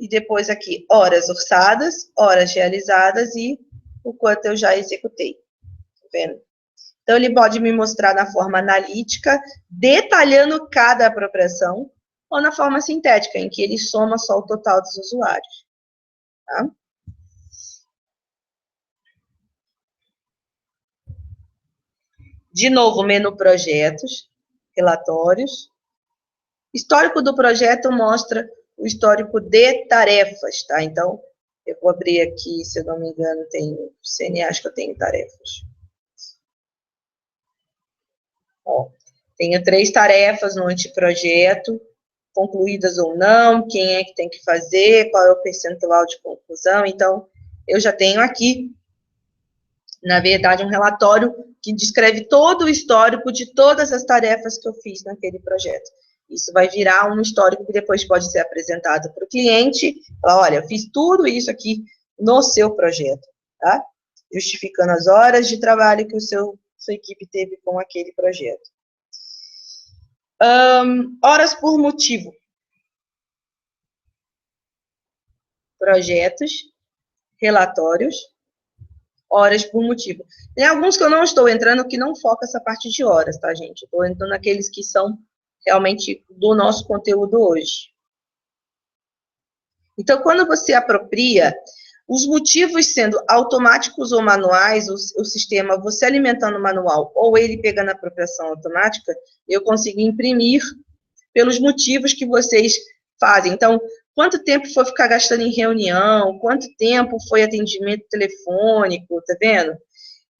Speaker 1: e depois aqui, horas orçadas, horas realizadas e o quanto eu já executei, tá vendo? Então, ele pode me mostrar na forma analítica, detalhando cada apropriação, ou na forma sintética, em que ele soma só o total dos usuários, tá? De novo, menu projetos, relatórios. Histórico do projeto mostra o histórico de tarefas, tá? Então, eu vou abrir aqui, se eu não me engano, tem CNA, acho que eu tenho tarefas. Ó, tenho 3 tarefas no anteprojeto, concluídas ou não, quem é que tem que fazer, qual é o percentual de conclusão. Então, eu já tenho aqui, na verdade, um relatório que descreve todo o histórico de todas as tarefas que eu fiz naquele projeto. Isso vai virar um histórico que depois pode ser apresentado para o cliente. Falar, olha, eu fiz tudo isso aqui no seu projeto, tá? Justificando as horas de trabalho que sua equipe teve com aquele projeto. Horas por motivo. Projetos, relatórios, horas por motivo. Tem alguns que eu não estou entrando que não foca essa parte de horas, tá, gente? Estou entrando naqueles que são realmente do nosso conteúdo hoje. Então, quando você apropria, os motivos sendo automáticos ou manuais, o sistema, você alimentando o manual ou ele pegando a apropriação automática, eu consigo imprimir pelos motivos que vocês fazem. Então, quanto tempo foi ficar gastando em reunião, quanto tempo foi atendimento telefônico, tá vendo?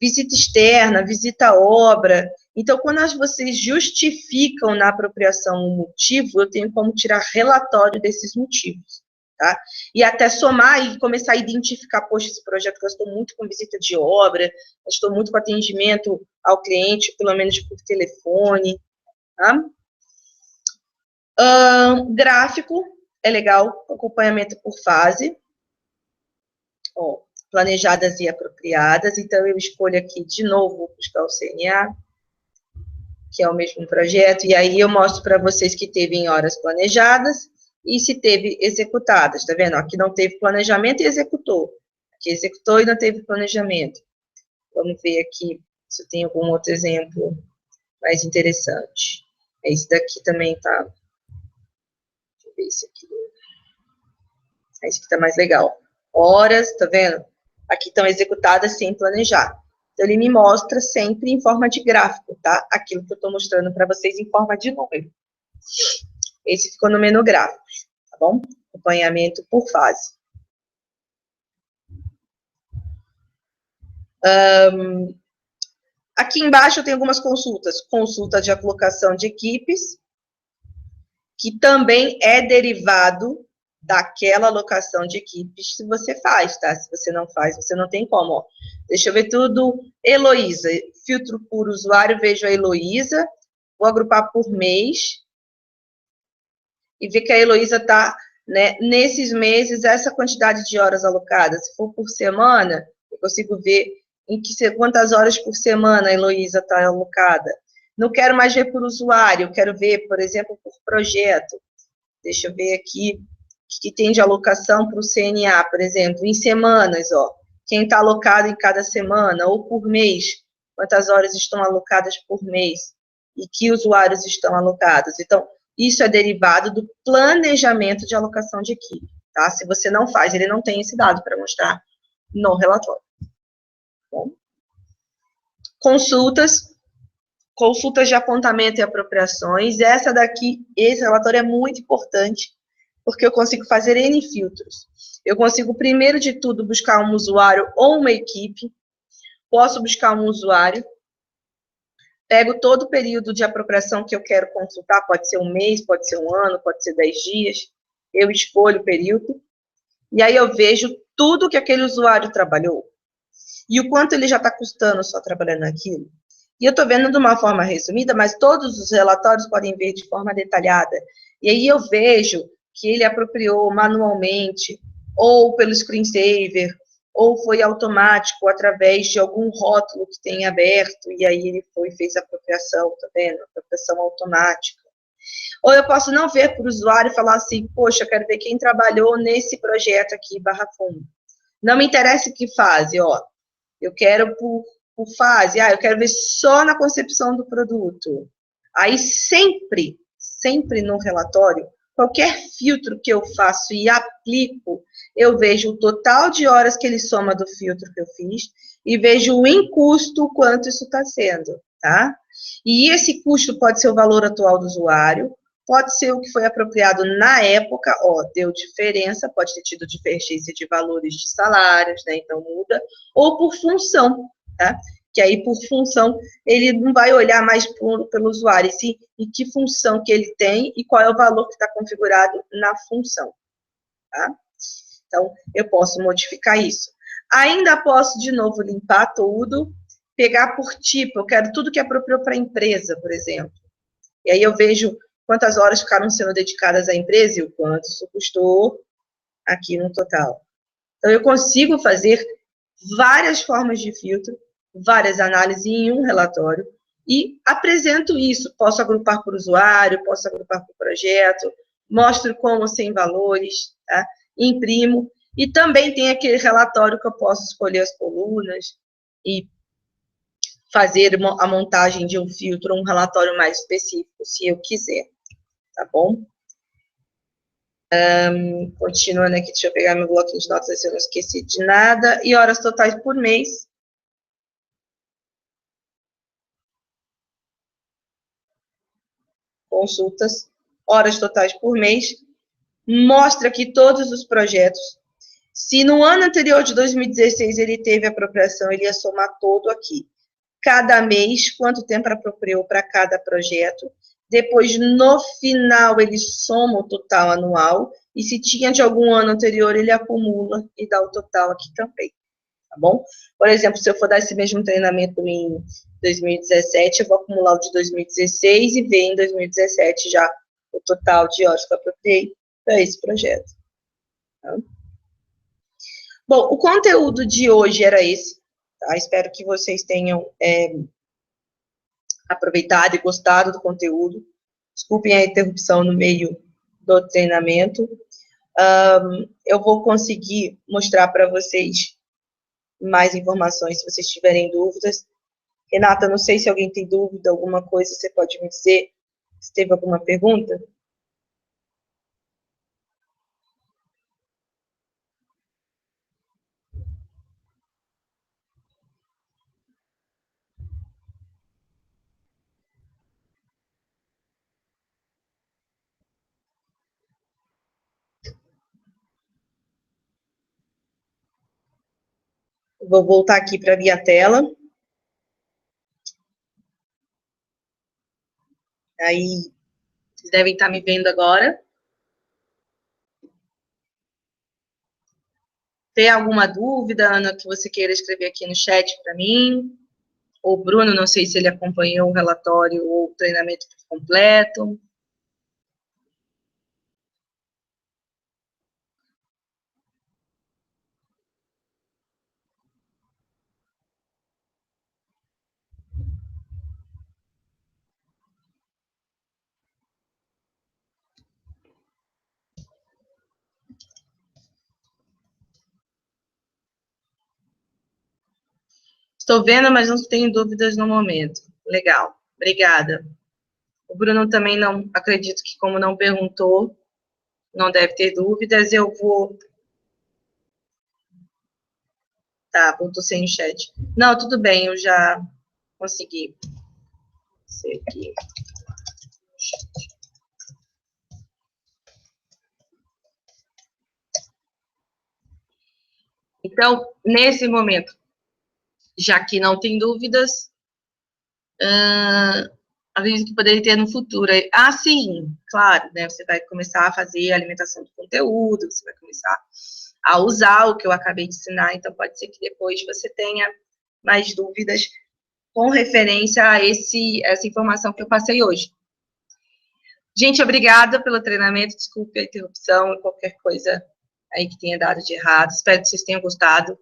Speaker 1: Visita externa, visita à obra. Então, quando vocês justificam na apropriação um motivo, eu tenho como tirar relatório desses motivos, tá? E até somar e começar a identificar, poxa, esse projeto gastou muito com visita de obra, gastou muito com atendimento ao cliente, pelo menos por telefone, tá? Gráfico, é legal, acompanhamento por fase. Ó, planejadas e apropriadas. Então, eu escolho aqui, de novo, buscar o CNA, que é o mesmo projeto, e aí eu mostro para vocês que teve em horas planejadas e se teve executadas, tá vendo? Aqui não teve planejamento e executou. Aqui executou e não teve planejamento. Vamos ver aqui se tem algum outro exemplo mais interessante. Esse daqui também tá... Deixa eu ver esse aqui. Esse aqui tá mais legal. Horas, tá vendo? Aqui estão executadas sem planejar. Então, ele me mostra sempre em forma de gráfico, tá? Aquilo que eu estou mostrando para vocês em forma de número. Esse ficou no menu gráficos, tá bom? Acompanhamento por fase. Aqui embaixo eu tenho algumas consultas. Consulta de alocação de equipes, que também é derivado daquela alocação de equipes se você faz, tá? Se você não faz, você não tem como, ó. Deixa eu ver tudo. Heloísa, filtro por usuário, vejo a Heloísa, vou agrupar por mês, e ver que a Heloísa está, né, nesses meses, essa quantidade de horas alocadas. Se for por semana, eu consigo ver quantas horas por semana a Heloísa está alocada. Não quero mais ver por usuário, eu quero ver, por exemplo, por projeto. Deixa eu ver aqui o que tem de alocação para o CNA, por exemplo, em semanas, ó. Quem está alocado em cada semana, ou por mês, quantas horas estão alocadas por mês, e que usuários estão alocados. Então, isso é derivado do planejamento de alocação de equipe, tá? Se você não faz, ele não tem esse dado para mostrar no relatório. Bom. Consultas de apontamento e apropriações. Essa daqui, esse relatório é muito importante, porque eu consigo fazer N filtros. Eu consigo, primeiro de tudo, buscar um usuário ou uma equipe. Posso buscar um usuário. Pego todo o período de apropriação que eu quero consultar, pode ser um mês, pode ser um ano, pode ser 10 dias. Eu escolho o período. E aí eu vejo tudo que aquele usuário trabalhou. E o quanto ele já está custando só trabalhando naquilo. E eu estou vendo de uma forma resumida, mas todos os relatórios podem ver de forma detalhada. E aí eu vejo que ele apropriou manualmente, ou pelo screensaver, ou foi automático através de algum rótulo que tem aberto, e aí ele fez a apropriação, tá vendo? Apropriação automática. Ou eu posso não ver por usuário e falar assim, poxa, eu quero ver quem trabalhou nesse projeto aqui, barra fundo. Não me interessa que fase, ó. Eu quero por fase, eu quero ver só na concepção do produto. Aí sempre no relatório, qualquer filtro que eu faço e aplico, eu vejo o total de horas que ele soma do filtro que eu fiz e vejo o em custo quanto isso está sendo, tá? E esse custo pode ser o valor atual do usuário, pode ser o que foi apropriado na época, ó, deu diferença, pode ter tido divergência de valores de salários, né, então muda, ou por função, tá? Que aí, por função, ele não vai olhar mais pelo usuário, sim, e que função que ele tem e qual é o valor que está configurado na função, tá? Então, eu posso modificar isso. Ainda posso, de novo, limpar tudo, pegar por tipo, eu quero tudo que apropriou para a empresa, por exemplo. E aí eu vejo quantas horas ficaram sendo dedicadas à empresa e o quanto isso custou aqui no total. Então, eu consigo fazer várias formas de filtro, várias análises em um relatório e apresento isso. Posso agrupar por usuário, posso agrupar por projeto, mostro como sem valores, tá? Imprimo. E também tem aquele relatório que eu posso escolher as colunas e fazer a montagem de um filtro, um relatório mais específico, se eu quiser, tá bom? Continuando aqui, deixa eu pegar meu bloquinho de notas, se eu não esqueci de nada. E horas totais por mês. Consultas, horas totais por mês. Mostra aqui todos os projetos. Se no ano anterior de 2016 ele teve apropriação, ele ia somar todo aqui. Cada mês, quanto tempo apropriou para cada projeto. Depois, no final, ele soma o total anual. E se tinha de algum ano anterior, ele acumula e dá o total aqui também. Tá bom? Por exemplo, se eu for dar esse mesmo treinamento em 2017, eu vou acumular o de 2016 e ver em 2017 já o total de horas que eu apropriei para esse projeto. Tá? Bom, o conteúdo de hoje era esse. Tá? Espero que vocês tenham aproveitado e gostado do conteúdo. Desculpem a interrupção no meio do treinamento. Eu vou conseguir mostrar para vocês mais informações se vocês tiverem dúvidas. Renata, não sei se alguém tem dúvida, alguma coisa, você pode me dizer se teve alguma pergunta? Vou voltar aqui para a minha tela. Aí, vocês devem estar me vendo agora. Tem alguma dúvida, Ana, que você queira escrever aqui no chat para mim? Ou Bruno, não sei se ele acompanhou o relatório ou o treinamento completo. Estou vendo, mas não tenho dúvidas no momento. Legal, obrigada. O Bruno também não, acredito que como não perguntou, não deve ter dúvidas, eu vou... Tá, botou sem o chat. Não, tudo bem, eu já consegui. Sei aqui. Então, nesse momento, já que não tem dúvidas, acredito que poderia ter no futuro. Ah, sim, claro, né? Você vai começar a fazer a alimentação do conteúdo, você vai começar a usar o que eu acabei de ensinar, então pode ser que depois você tenha mais dúvidas com referência a essa informação que eu passei hoje. Gente, obrigada pelo treinamento, desculpe a interrupção e qualquer coisa aí que tenha dado de errado, espero que vocês tenham gostado.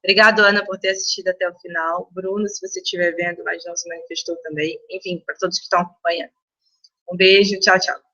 Speaker 1: Obrigado, Ana, por ter assistido até o final. Bruno, se você estiver vendo, mas não se manifestou também. Enfim, para todos que estão acompanhando. Um beijo, tchau, tchau.